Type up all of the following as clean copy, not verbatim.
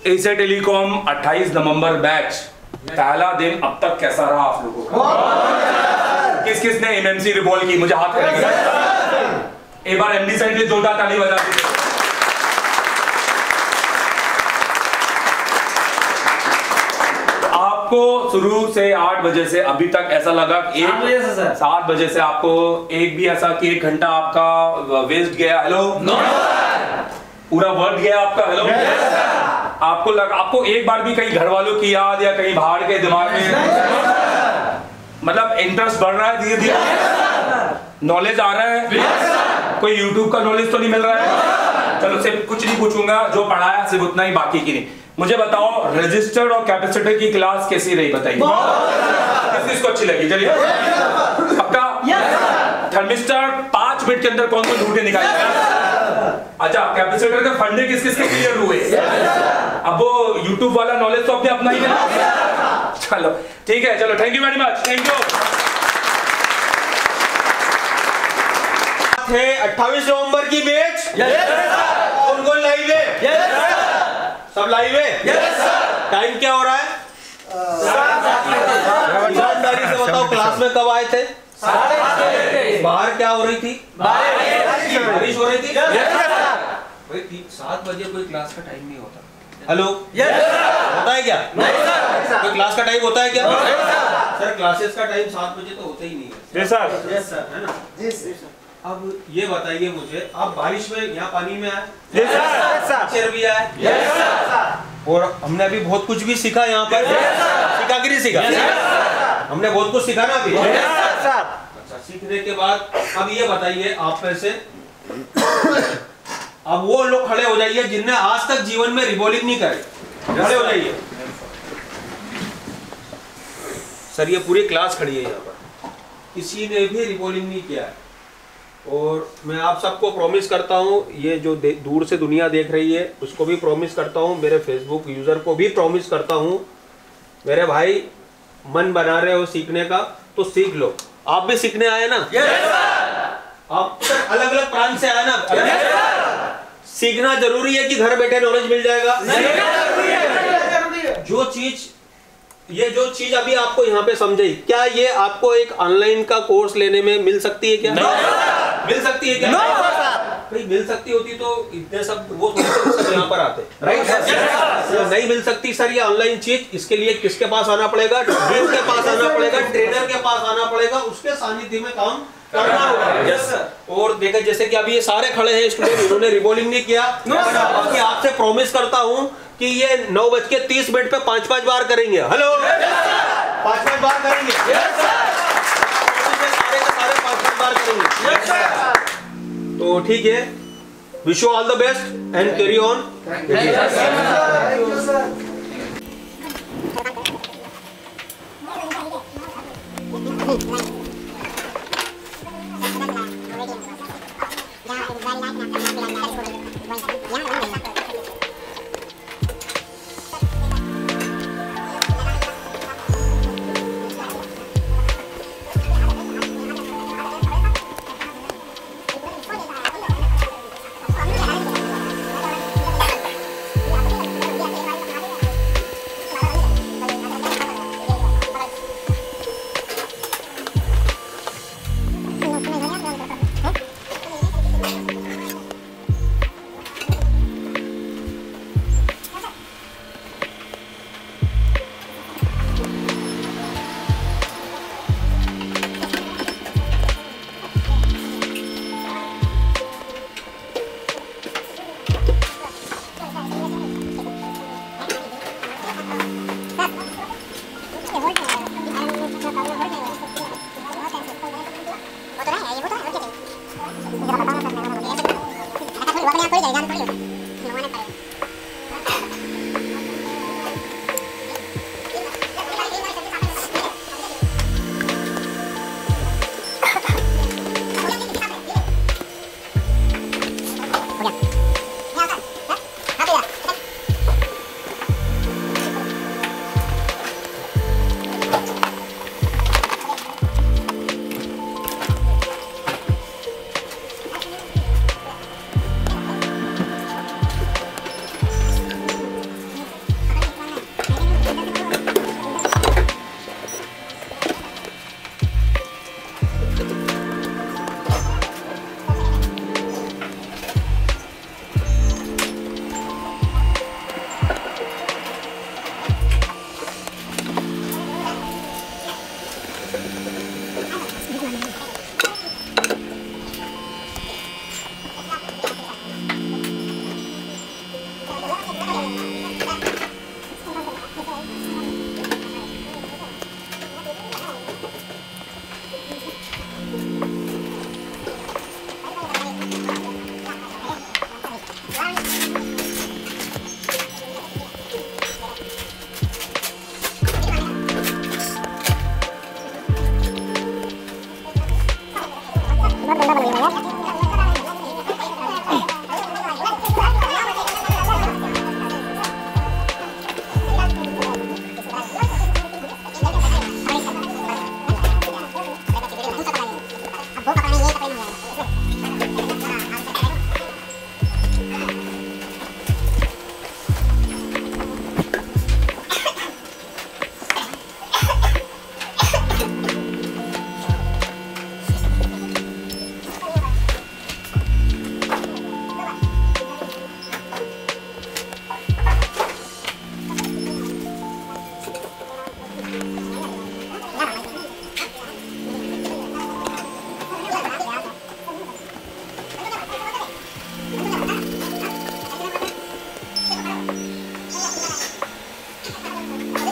Asia telecom 28 नवंबर batch पहला दिन अब तक कैसा रहा आप लोगों का? किस किस ने एमएमसी रिवॉल्व की? मुझे हाथ करेंगे एक बार एमडी साइड में जोरदार ताली बजा दीजिए। आपको शुरू से 8 बजे से अभी तक ऐसा लगा कि 7 बजे से आपको एक भी ऐसा कि 1 घंटा आपका वेस्ट गया? हेलो, पूरा वर्ड गया आपका? हेलो, आपको आपको एक बार भी कहीं घर वालों की याद या कहीं बाहर के दिमाग में मतलब इंटरेस्ट बढ़ रहा है धीरे धीरे? नॉलेज आ रहा है? कोई यूट्यूब का नॉलेज तो नहीं मिल रहा है? चलो सिर्फ कुछ नहीं पूछूंगा, जो पढ़ाया सिर्फ उतना ही, बाकी की नहीं। मुझे बताओ रेजिस्टर और कैपेसिटर की क्लास कैसी रही बताइए? किस किसको अच्छी लगी? चलिए पक्का? थर्मिस्टर 5 मिनट के अंदर कौन कौन ढूंढे निकालेगा? अच्छा, कैपेसिटर के फंडे किस किस के क्लियर हुए? अब वो यूट्यूब वाला नॉलेज तो अपने अपना ही है। चलो ठीक है, चलो thank you very much, thank you. 28 नवंबर की बैच कौन कौन लाइव है? सब लाइव है? टाइम क्या हो रहा है? ईमानदारी से बताओ, क्लास में कब आए थे? बाहर क्या हो रही थी? बारिश हो रही थी? भाई 7 बजे कोई क्लास का टाइम नहीं होता। हेलो, होता है क्या? कोई क्लास का टाइम होता है क्या? सर क्लासेस का टाइम 7 बजे तो होता ही नहीं है। यस सर, है ना? जी सर। अब ये बताइए मुझे, आप बारिश में यहाँ पानी में आए? Yes sir. भी आए? Yes sir. और हमने अभी बहुत कुछ भी सीखा यहाँ पर। सीखा कि नहीं सीखा? हमने बहुत कुछ सीखा ना अभी। अच्छा, सीखने के बाद अब ये बताइए आप में से अब वो लोग खड़े हो जाइए जिनने आज तक जीवन में रिबॉलिंग नहीं करे। खड़े हो जाइए सर, ये पूरी क्लास खड़ी है यहाँ पर, किसी ने भी रिबॉलिंग नहीं किया है। और मैं आप सबको प्रॉमिस करता हूँ, ये जो दूर से दुनिया देख रही है उसको भी प्रॉमिस करता हूँ, मेरे फेसबुक यूजर को भी प्रॉमिस करता हूँ, मेरे भाई मन बना रहे हो सीखने का तो सीख लो। आप भी सीखने आए ना? आप अलग अलग प्रांत से आए ना? सीखना जरूरी है कि घर बैठे नॉलेज मिल जाएगा? जो चीज अभी आपको यहाँ पे समझाई, क्या ये आपको एक ऑनलाइन का कोर्स लेने में मिल सकती है क्या? मिल सकती है क्या? भाई मिल सकती होती तो इतने सब वो सब यहाँ पर आते, राइट? नहीं मिल सकती सर ये ऑनलाइन चीज, इसके लिए किसके पास आना पड़ेगा? टीम के पास आना पड़ेगा, ट्रेनर के पास आना पड़ेगा, उसके सानिध्य में काम करना होगा। Yes sir. और देखा जैसे कि अभी ये सारे खड़े हैं स्टूडेंट, इन्होंने रिबॉलिंग नहीं किया। बाकी आपसे प्रॉमिस करता हूँ कि ये 9:30 पे 5-5 बार करेंगे। हेलो, 5-5 बार करेंगे। सारे के सारे 5-5 बार करेंगे। तो ठीक है, wish you all the best and carry on.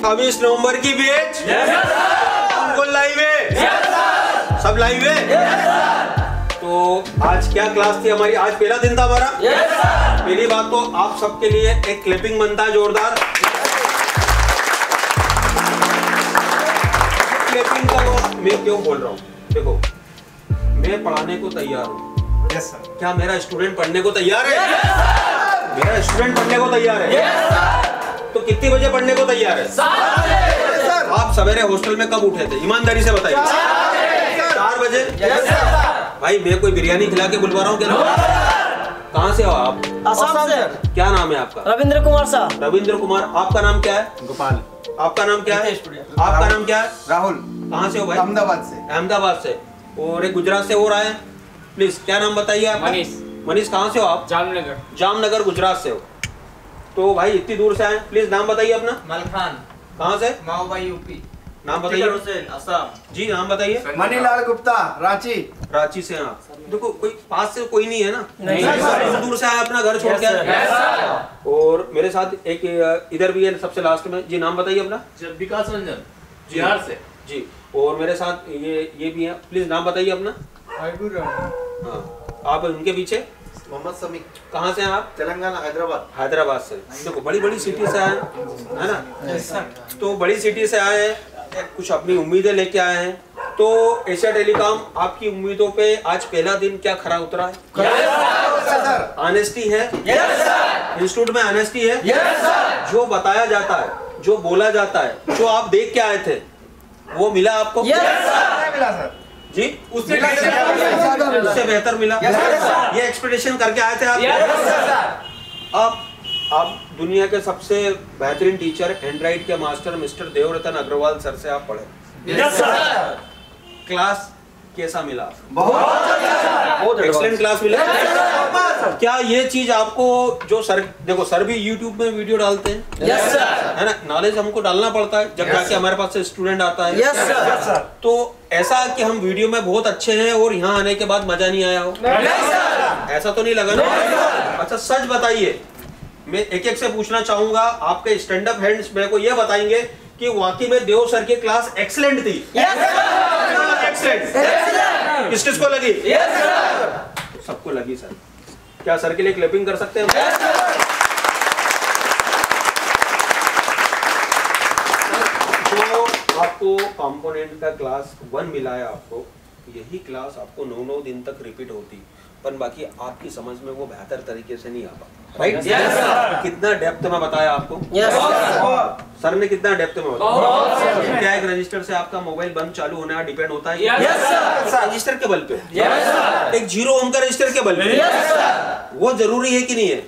22 नवंबर की बैच बिल्कुल लाइव है, सब लाइव है। तो आज क्या क्लास थी हमारी? आज पहला दिन था हमारा। पहली बात तो आप सबके लिए एक क्लैपिंग बनता है जोरदार। क्लैपिंग का मैं क्यों बोल रहा हूँ? देखो, मैं पढ़ाने को तैयार हूँ। Yes sir. क्या मेरा स्टूडेंट पढ़ने को तैयार है? मेरा स्टूडेंट पढ़ने को तैयार है। तो कितनी बजे पढ़ने को तैयार है? आप सवेरे हॉस्टल में कब उठे थे? ईमानदारी से बताइए। 4 बजे। भाई मैं कोई बिरयानी खिला के बुलवा रहा हूँ क्या? कहाँ से हो आप? असम से। क्या नाम है आपका? रविंद्र कुमार साहब। रविंद्र कुमार। आपका नाम क्या है? गोपाल। आपका नाम क्या है? आपका नाम क्या है? राहुल। कहाँ से हो भाई? अहमदाबाद से। अहमदाबाद से। और एक गुजरात से हो रहा है। प्लीज क्या नाम बताइए आपका? मनीष। मनीष कहाँ से हो आप? जामनगर। जामनगर गुजरात से हो। तो भाई इतनी दूर से आए, प्लीज नाम बताइए अपना। मलखान। कहाँ से? माओबाई यूपी। नाम बताइए। हुसैन असम। जी नाम बताइए। मनीलाल गुप्ता रांची। रांची से आप। देखो कोई पास से कोई नहीं है ना? नहीं। दूर दूर से आए अपना घर छोड़ के। और मेरे साथ एक इधर भी है सबसे लास्ट में। जी नाम बताइए अपना। विकास रंजन जी। बिहार से। जी। और मेरे साथ ये भी है, प्लीज नाम बताइए अपना। हाँ आप उनके पीछे। मोहम्मद समीक। कहाँ से हैं आप? तेलंगाना हैदराबाद। हैदराबाद से। देखो बड़ी बड़ी सिटी से आए है ना? तो बड़ी सिटी से आए हैं, कुछ अपनी उम्मीदें लेके आए हैं। तो एशिया टेलीकॉम आपकी उम्मीदों पे आज पहला दिन क्या खरा उतरा है? ऑनेस्टी है। इंस्टीट्यूट में ऑनेस्टी है। जो बताया जाता है, जो बोला जाता है, जो आप देख के आए थे, वो मिला आपको? मिला सर जी। उससे बेहतर मिला। ये एक्सपेक्टेशन करके आए थे आप? आप दुनिया के सबसे बेहतरीन टीचर, एंड्रॉइड के master mister Devratan Agarwal sir से आप पढ़े। क्लास कैसा मिला? बहुत एक्सीलेंट क्लास मिला। क्या ये चीज आपको, जो सर देखो सर भी YouTube में वीडियो डालते हैं है ना? नॉलेज हमको डालना पड़ता है जब जाके हमारे पास से स्टूडेंट आता है। तो ऐसा कि हम वीडियो में बहुत अच्छे हैं और यहाँ आने के बाद मजा नहीं आया हो, ऐसा तो नहीं लगा ना? अच्छा सच बताइए, मैं एक एक से पूछना चाहूंगा। आपके स्टैंड अप हैंड्स मेरे को ये बताएंगे कि वाकई में देव सर की क्लास एक्सीलेंट थी। एक्सीलेंट। किस किस को लगी? सबको लगी सर। क्या सर के लिए क्लैपिंग कर सकते हैं? जो आपको कंपोनेंट का क्लास 1 मिला है, आपको यही क्लास आपको 9 दिन तक रिपीट होती, पर बाकी आपकी समझ में वो बेहतर तरीके से नहीं आ पाता। राइट? कितना डेप्थ में बताया आपको? सर ने कितना डेप्थ में बताया? क्या एक रजिस्टर से आपका मोबाइल बंद चालू होना डिपेंड होता है? रजिस्टर के बल पे। एक 0 ओम का रजिस्टर के बल पे। वो जरूरी है कि नहीं है?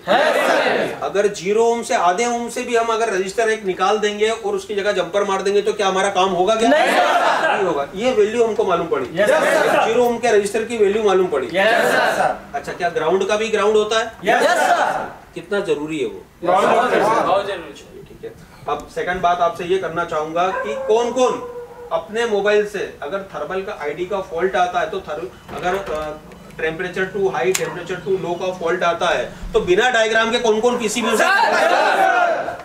अगर 0 ओम से आधे ओम से भी हम अगर रजिस्टर एक निकाल देंगे और उसकी जगह जंपर मार देंगे तो क्या हमारा काम होगा? क्या नहीं होगा। ये वैल्यू हमको मालूम पड़ी। 0 ओम के रजिस्टर की वैल्यू मालूम पड़ी। अच्छा क्या ग्राउंड का भी ग्राउंड होता है? कितना जरूरी है वो? बहुत जरूरी। ठीक है। अब सेकंड बात आपसे ये करना चाहूंगा कि कौन कौन अपने मोबाइल से अगर थर्मल का आईडी का फॉल्ट आता है, तो अगर temperature too high, temperature too low का फॉल्ट आता है, तो बिना डायग्राम के कौन कौन किसी भी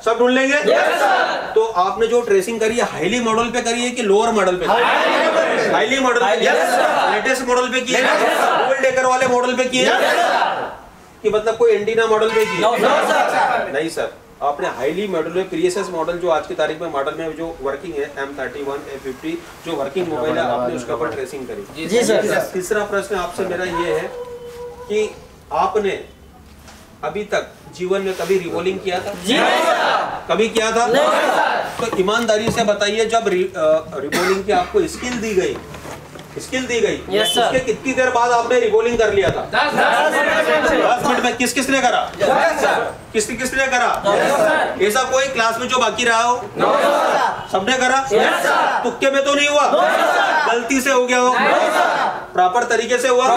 सब ढूंढ लेंगे? तो आपने जो ट्रेसिंग करी है हाईली मॉडल पे करी है कि लोअर मॉडल पे? हाईली मॉडल पे। लेटेस्ट मॉडल पे की है? डबल डेकर वाले मॉडल पे की है कि मतलब कोई एंटीना मॉडल पे की है? नहीं सर, आपने हाईली मॉडल में प्रीवियस मॉडल जो आज की तारीख में मॉडल में जो वर्किंग है M31 A50 जो वर्किंग मोबाइल है, आपने उसके ऊपर ट्रेसिंग करी। जी सर। तीसरा प्रश्न आपसे मेरा ये है कि आपने अभी तक जीवन में कभी रिवॉल्विंग किया था? जी कभी किया था? तो ईमानदारी से बताइए, जब रिवॉल्विंग की आपको स्किल दी गई, Yes, sir. उसके कितनी देर बाद आपने रिवॉल्विंग कर लिया था? 10 मिनट में। किस किसने करा? किसने करा? ऐसा कोई क्लास में जो बाकी रहा हो? सबने करा? तुक्के में तो नहीं हुआ? गलती से हो गया हो? प्रॉपर तरीके से हुआ?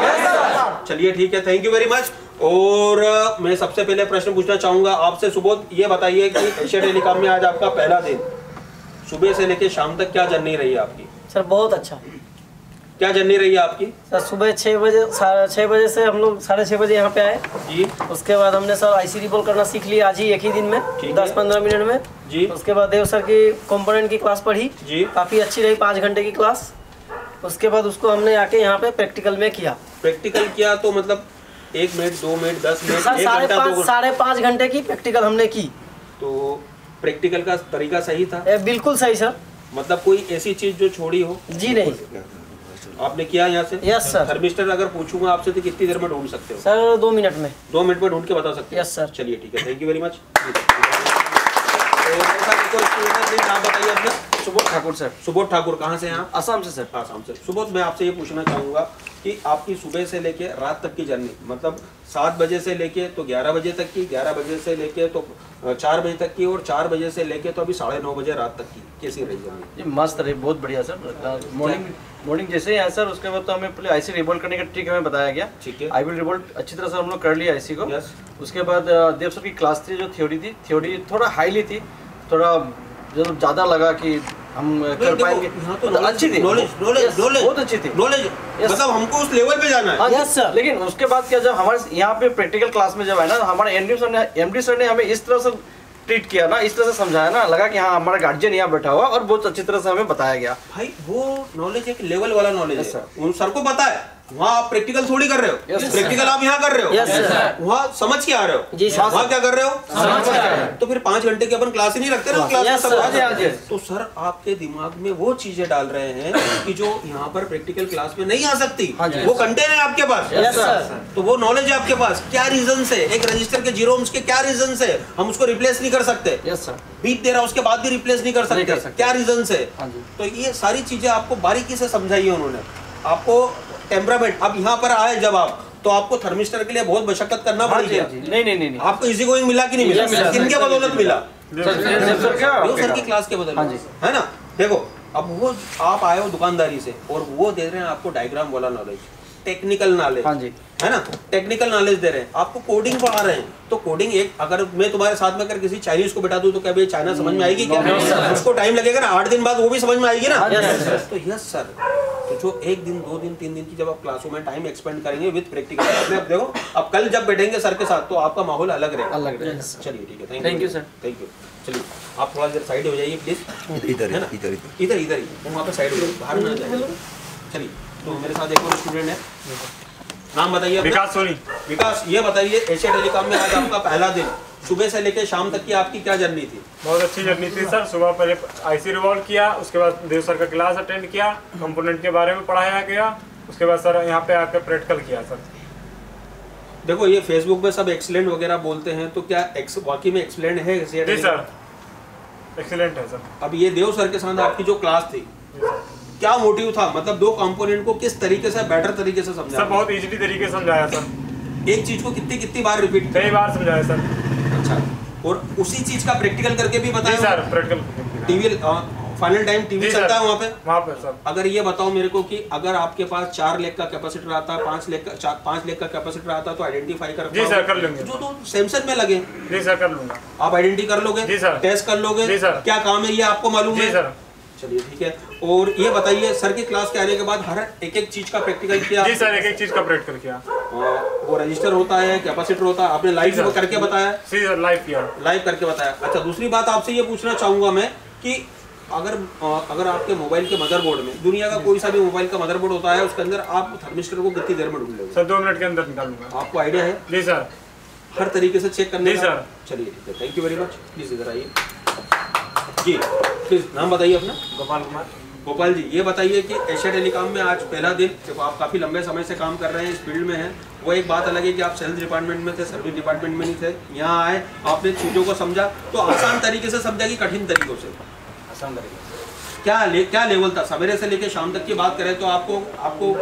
चलिए ठीक है, थैंक यू वेरी मच। और मैं सबसे पहले प्रश्न पूछना चाहूंगा आपसे। सुबोध ये बताइए कि एशिया टेलीकॉम में आज आपका पहला दिन, सुबह से लेकर शाम तक क्या जर्नी रही है आपकी? सर बहुत अच्छा। क्या जर्नी रही है आपकी? सर सुबह 6 बजे 6:30 बजे से हम लोग 6:30 बजे यहाँ पे आए जी उसके बाद हमने सर आईसी रिबॉल करना सीख लिया आज ही एक ही दिन में ठीक है। 10-15 मिनट में जी उसके बाद देव सर की कंपोनेंट की क्लास पढ़ी जी काफ़ी अच्छी रही 5 घंटे की क्लास। उसके बाद उसको हमने आके यहाँ पे प्रैक्टिकल में किया प्रैक्टिकल किया तो मतलब 1 मिनट 2 मिनट 10 मिनट सर 1 घंटा 2 घंटा 5.5 घंटे की प्रैक्टिकल हमने की। तो प्रैक्टिकल का तरीका सही था? बिल्कुल सही सर। मतलब कोई ऐसी चीज जो छोड़ी हो? जी नहीं। आपने किया यहाँ से? Yes sir. थर्मिस्टर अगर पूछूंगा आपसे तो कितनी देर में ढूंढ सकते हो? सर 2 मिनट में। 2 मिनट में ढूंढ के बता सकते हो? Yes sir. चलिए ठीक है, थैंक यू वेरी मच। आप बताइए अपने। सुबोध ठाकुर सर। सुबोध ठाकुर कहाँ से हैं आप? असम से सर। आसाम से। सुबोध, मैं आपसे ये पूछना चाहूंगा कि आपकी सुबह से लेके रात तक की जर्नी, मतलब 7 बजे से लेके तो 11 बजे तक की, 11 बजे से लेके तो 4 बजे तक की, और 4 बजे से लेके तो अभी 9:30 बजे रात तक की, कैसी रही जर्नी? जी मस्त रही, बहुत बढ़िया सर। मॉर्निंग जैसे ही आया सर उसके बाद तो हमें पहले आईसी रिवोल्ट करने का ट्रिक हमें बताया गया। ठीक है। आई विल रिवोल्ट अच्छी तरह से हम लोग कर लिया आईसी को। यस। उसके बाद देव सर की क्लास थी जो थ्योरी थोड़ा हाईली थी, थोड़ा जब ज़्यादा लगा कि हम कर पाएंगे। तो अच्छी थी, नॉलेज बहुत अच्छी थी नॉलेज, मतलब हमको उस लेवल पे जाना है। Yes sir. लेकिन उसके बाद क्या, जब हमारे यहाँ पे प्रैक्टिकल क्लास में जब है ना, हमारे एमडी सर ने हमें इस तरह से ट्रीट किया ना, इस तरह से समझाया ना, लगा कि हाँ हमारा गार्जियन यहाँ बैठा हुआ और बहुत अच्छी तरह से हमें बताया गया। भाई वो नॉलेज एक लेवल वाला नॉलेज है। सर। उन सर को पता है वहाँ आप प्रैक्टिकल थोड़ी कर रहे हो, Yes, प्रैक्टिकल आप यहाँ कर रहे हो, Yes, sir. वहाँ समझ के आ रहे हो। जी सर। वहाँ क्या कर रहे हो? समझ के आ रहे हो। तो फिर 5 घंटे की अपन क्लास ही नहीं रखते ना, क्लास में Yes, सब sir. आ जाते हैं। Yes. तो सर आपके दिमाग में वो चीजें डाल रहे हैं कि जो यहाँ पर प्रैक्टिकल क्लास में नहीं आ सकती, वो कंटेंट है आपके पास। Yes sir. तो वो नॉलेज है आपके पास। क्या रीजन से एक रजिस्टर के जीरोम्स के क्या रीजन से हम उसको रिप्लेस नहीं कर सकते? Yes sir. बीप दे रहा उसके बाद भी रिप्लेस नहीं कर सकते, क्या रीजन से? हाँ जी। तो ये सारी चीजें आपको बारीकी से समझाई है उन्होंने। आपको टेम्परामेंट, अब यहाँ पर आए जब आप, तो आपको थर्मिस्टर के लिए बहुत मशक्कत करना पड़ी है। नहीं आपको इजी गोइंग मिला कि नहीं मिला? मिला, किनके बदौलत मिला? सर सर की क्लास के हाँ बदौलत, जी। है ना? देखो अब वो आप आए हो दुकानदारी से और वो दे रहे हैं आपको डायग्राम वाला नॉलेज, टेक्निकल नॉलेज, हाँ जी। है ना? टेक्निकल नॉलेज दे रहे हैं आपको, कोडिंग पढ़ा रहे हैं। तो कोडिंग एक, अगर मैं तुम्हारे साथ में अगर किसी चाइनीज को बैठा दूं तो क्या भाई चाइना समझ में आएगी क्या? उसको टाइम लगेगा ना, 8 दिन बाद वो भी समझ में आएगी ना? तो यस सर, तो जो 1 दिन 2 दिन 3 दिन की जब आप क्लासों में टाइम एक्सपेंड करेंगे विद प्रैक्टिकल, अब देखो अब कल जब बैठेंगे सर के साथ तो आपका माहौल अलग रहेगा। अलग रहेगा। चलिए ठीक है, Thank you, sir. Thank you. चलिए आप थोड़ा देर साइड हो जाइए प्लीज। इधर है ना? इधर इधर ही वहाँ पे साइड हो जाइए, बाहर ना जाइए। चलिए, तो मेरे साथ एक और स्टूडेंट है, नाम बताइए अपना। विकास सोनी। विकास, ये बताइए एशिया टेलीकॉम में आज आपका पहला दिन, सुबह से लेकर शाम तक की आपकी क्या जर्नी थी? बहुत अच्छी जर्नी थी सर। सुबह पहले आईसी रिवॉल्व किया, उसके बाद देव सर का क्लास अटेंड किया, कंपोनेंट के बारे में पढ़ाया गया, उसके बाद सर यहाँ पे आकर प्रैक्टिकल किया सर। देखो ये फेसबुक पे सब एक्सीलेंट वगैरह बोलते हैं, तो क्या वाकई में एक्सीलेंट है? जी सर, एक्सीलेंट है सर। अब ये देव सर के साथ आपकी जो क्लास थी, क्या मोटिव था? मतलब 2 कंपोनेंट को किस तरीके से बेटर तरीके से समझा? सर बहुत इजीली तरीके से समझाया सर। एक चीज को कितनी बार रिपीट? कई बार समझाया सर। अच्छा, और उसी चीज का प्रैक्टिकल करके भी जी बताया? Sir, practical. TV final time TV चलता है वहाँ पे सर। अगर ये बताओ मेरे को कि अगर आपके पास 4 लेग का कैपेसिटर आता, 5 लेग का कैपेसिटर आता, तो आइडेंटिफाई कर जी सर, कर लेंगे। जो तो सैमसंग में लगे, जी सर, कर लूंगा। आप आइडेंटिटी कर लोगे? जी सर। टेस्ट कर लोगे? जी सर। क्या काम है ये आपको मालूम है? जी सर। चलिए ठीक है। और ये बताइए सर की क्लास के आने के बाद हर एक चीज का प्रैक्टिकल किया? जी सर, एक चीज का प्रैक्टिकल किया। वो रजिस्टर होता है, कैपेसिटर होता है, आपने लाइव करके बताया? जी सर, लाइव किया। लाइव करके बताया। अच्छा, दूसरी बात आपसे ये पूछना चाहूंगा मैं कि अगर आपके मोबाइल के मदरबोर्ड में, दुनिया का कोई सा भी मोबाइल का मदरबोर्ड होता है, उसके अंदर आप थर्मिस्टर को कितनी देर में ढूंढ लोगे? सर 2 मिनट के अंदर निकालूंगा। आपको आइडिया है? जी सर। हर तरीके से चेक करने जी का? सर। चलिए ठीक है, thank you very much. Please इधर आइए जी, प्लीज नाम बताइए अपना। गोपाल कुमार। गोपाल जी, ये बताइए कि एशिया टेलीकॉम में आज पहला दिन, देखो आप काफी लंबे समय से काम कर रहे हैं, इस फील्ड में हैं। वो एक बात अलग है कि आप सेल्स डिपार्टमेंट में थे, सर्विस डिपार्टमेंट में नहीं थे। यहाँ आए, आपने चीजों को समझा, तो आसान तरीके से समझा कि कठिन तरीकों से? आसान तरीके। क्या लेवल था? सवेरे से लेकर शाम तक की बात करें तो आपको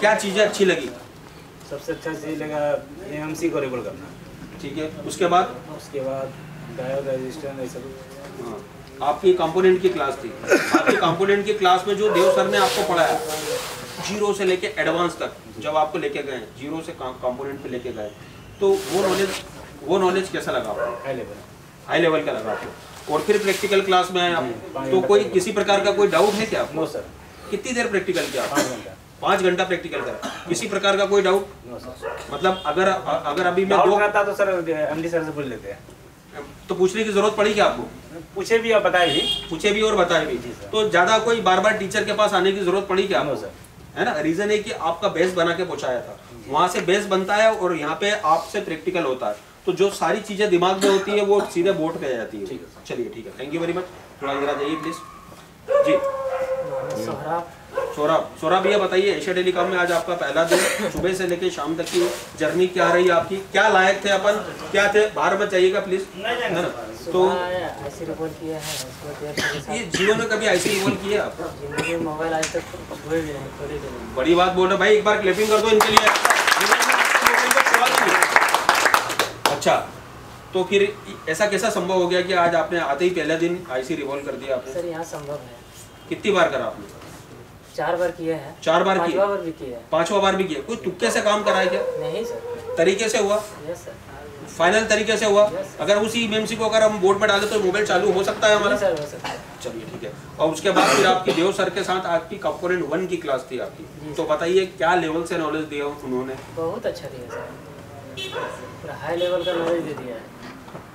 क्या चीजें अच्छी लगी? सबसे अच्छा चीज लगा एएमसी को रिकॉल करना। ठीक है, उसके बाद डायोड रेजिस्टर ये सब। हाँ, आपकी कंपोनेंट की क्लास थी। आपकी कंपोनेंट की क्लास में जो देव सर ने आपको पढ़ाया, 0 से लेके एडवांस तक जब आपको लेके गए, 0 से कंपोनेंट पे लेके गए, तो वो नॉलेज कैसा लगा आपको? हाई लेवल का लगा आपको। और फिर प्रैक्टिकल क्लास में आए आप, तो कोई किसी प्रकार का कोई डाउट है क्या आपको? No sir. कितनी देर प्रैक्टिकल किया? 5 घंटा प्रैक्टिकल करा, किसी प्रकार का कोई डाउट? मतलब अगर अभी मैं डाउट दो रहता तो सर एमडी सर से पूछ लेते हैं। तो पूछने की जरूरत पड़ी क्या आपको? पूछे भी और बताए भी। पूछे भी और बताए भी। जी सर। तो ज्यादा कोई बार बार टीचर के पास आने की जरूरत पड़ी क्या नो आपको? सर। है ना, रीजन है कि आपका बेस बना के पहुंचाया था, वहां से बेस बनता है और यहाँ पे आपसे प्रैक्टिकल होता है, तो जो सारी चीजें दिमाग में होती है वो सीधे बोर्ड पे आ जाती है। चलिए ठीक है, थैंक यू वेरी मच। थोड़ा इधर आ जाइए प्लीज जी। सौरभ भैया बताइए, एशिया टेलीकॉम में आज आपका पहला दिन, सुबह से लेके शाम तक की जर्नी क्या रही आपकी? क्या लायक थे अपन, क्या थे? बाहर मत जाइएगा प्लीज, है ना? तो ये जीवन में कभी ऐसे रिवॉल्व किए आप? मोबाइल आज तक हुए भी नहीं। बड़ी बात बोल रहे भाई, एक बार क्लैपिंग कर दो इनके लिए। अच्छा, तो फिर ऐसा कैसा संभव हो गया कि आज आपने आते ही पहले दिन आईसी रिवॉल्व कर दिया आपने? सर यहाँ संभव है। कितनी बार करा आपने? 4 बार किया है। 4 बार किया? 5वां बार भी किया है। 5वां बार भी किया? कोई तुक्के से काम कराया क्या? नहीं सर। तरीके से हुआ? Yes sir. फाइनल तरीके से हुआ? Yes, अगर उसी एमएमसी को अगर हम बोर्ड में डालें तो मोबाइल चालू हो सकता है हमारा? सर हो सकता है। चलिए ठीक है। और उसके बाद फिर आपकी देव सर के साथ आपकी कंपोनेंट 1 की क्लास थी आपकी, तो बताइए क्या लेवल से नॉलेज दिया उन्होंने? बहुत अच्छा दिया सर, पूरा हाई लेवल का नॉलेज दे दिया है।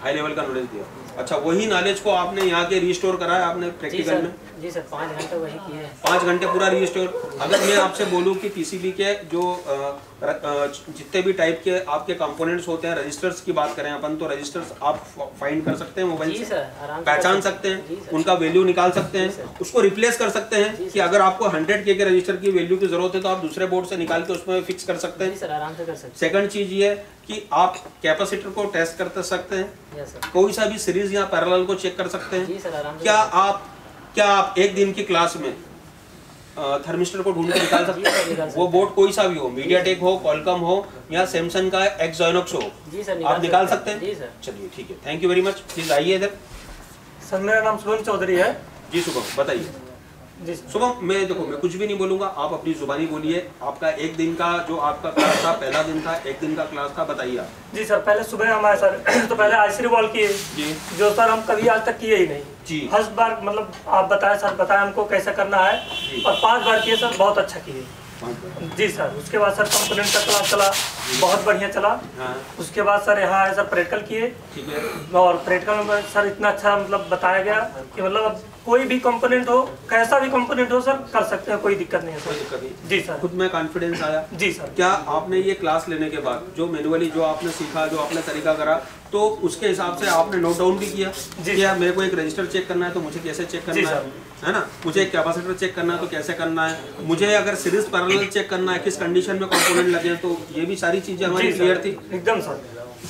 हाई लेवल का नॉलेज दिया। अच्छा, वही नॉलेज को आपने यहाँ के रिस्टोर करा है आपने प्रैक्टिकल में? जी सर, 5 घंटे वही किए हैं। 5 घंटे पूरा रिस्टोर। अगर मैं आपसे बोलूँ कि पीसीबी के जो जितने भी टाइप के आपके कंपोनेंट्स होते हैं, रजिस्टर्स की बात करें अपन, तो रजिस्टर्स आप फाइंड कर सकते हैं मोबाइल से? आराम से पहचान सकते हैं, उनका वैल्यू निकाल सकते हैं, उसको रिप्लेस कर सकते हैं कि अगर आपको 100K के रजिस्टर की वैल्यू की जरूरत है तो आप दूसरे बोर्ड से निकाल के उसमें फिक्स कर सकते हैं। सर आराम से कर सकते हैं। सेकंड चीज ये है कि आप कैपेसिटर को टेस्ट कर सकते हैं, यस सर। कोई सा भी सीरीज या पैरेलल को चेक कर सकते हैं। जी सर, आराम से। क्या आप एक दिन की क्लास में थर्मिस्टर को ढूंढ के निकाल सकते हैं? वो बोर्ड कोई सा भी हो, मीडियाटेक हो, क्वालकॉम हो या सैमसंग का एक्सोनोक्स हो, जी सर, आप निकाल सकते हैं? जी सर। चलिए ठीक है, thank you very much. Please आइए इधर। सर मेरा नाम शुभम चौधरी है। जी शुभम बताइए। जी शुभम, मैं कुछ भी नहीं बोलूंगा, आप अपनी जुबानी बोलिए। आपका एक दिन का जो आपका क्लास था, पहला दिन था, एक दिन का क्लास था, बताइए आप। जी सर, पहले सुबह हमारे सर तो पहले आईसी रिवॉल्व किए जी। जो सर हम कभी आज तक किए ही नहीं जी। फर्स्ट बार, मतलब आप बताएं सर, बताएं हमको कैसे करना है, और 5 बार किए सर, बहुत अच्छा किए। जी सर, उसके बाद सर कंपोनेंट का क्लास चला, बहुत बढ़िया चला। हाँ। उसके बाद सर यहाँ आए सर प्रैक्टिकल किए, ठीक है। और प्रैक्टिकल में सर इतना अच्छा मतलब बताया गया कि मतलब अब कोई भी कंपोनेंट हो, कैसा भी कंपोनेंट हो सर, कर सकते हैं, कोई दिक्कत नहीं है कोई सर। दिक्कत नहीं। जी सर। खुद में कॉन्फिडेंस आया? जी सर। क्या आपने ये क्लास लेने के बाद जो मैनुअली जो आपने सीखा, जो आपने तरीका करा, तो उसके हिसाब से आपने नोट डाउन भी किया? जी। क्या मेरे को एक रजिस्टर चेक करना है तो मुझे कैसे चेक करना है ना? मुझे एक कैपेसिटर चेक करना है तो कैसे करना है? मुझे अगर सीरीज पैरेलल चेक करना है, किस कंडीशन में कंपोनेंट लगे हैं, तो ये भी सारी चीजें हमारी क्लियर थी एकदम सर।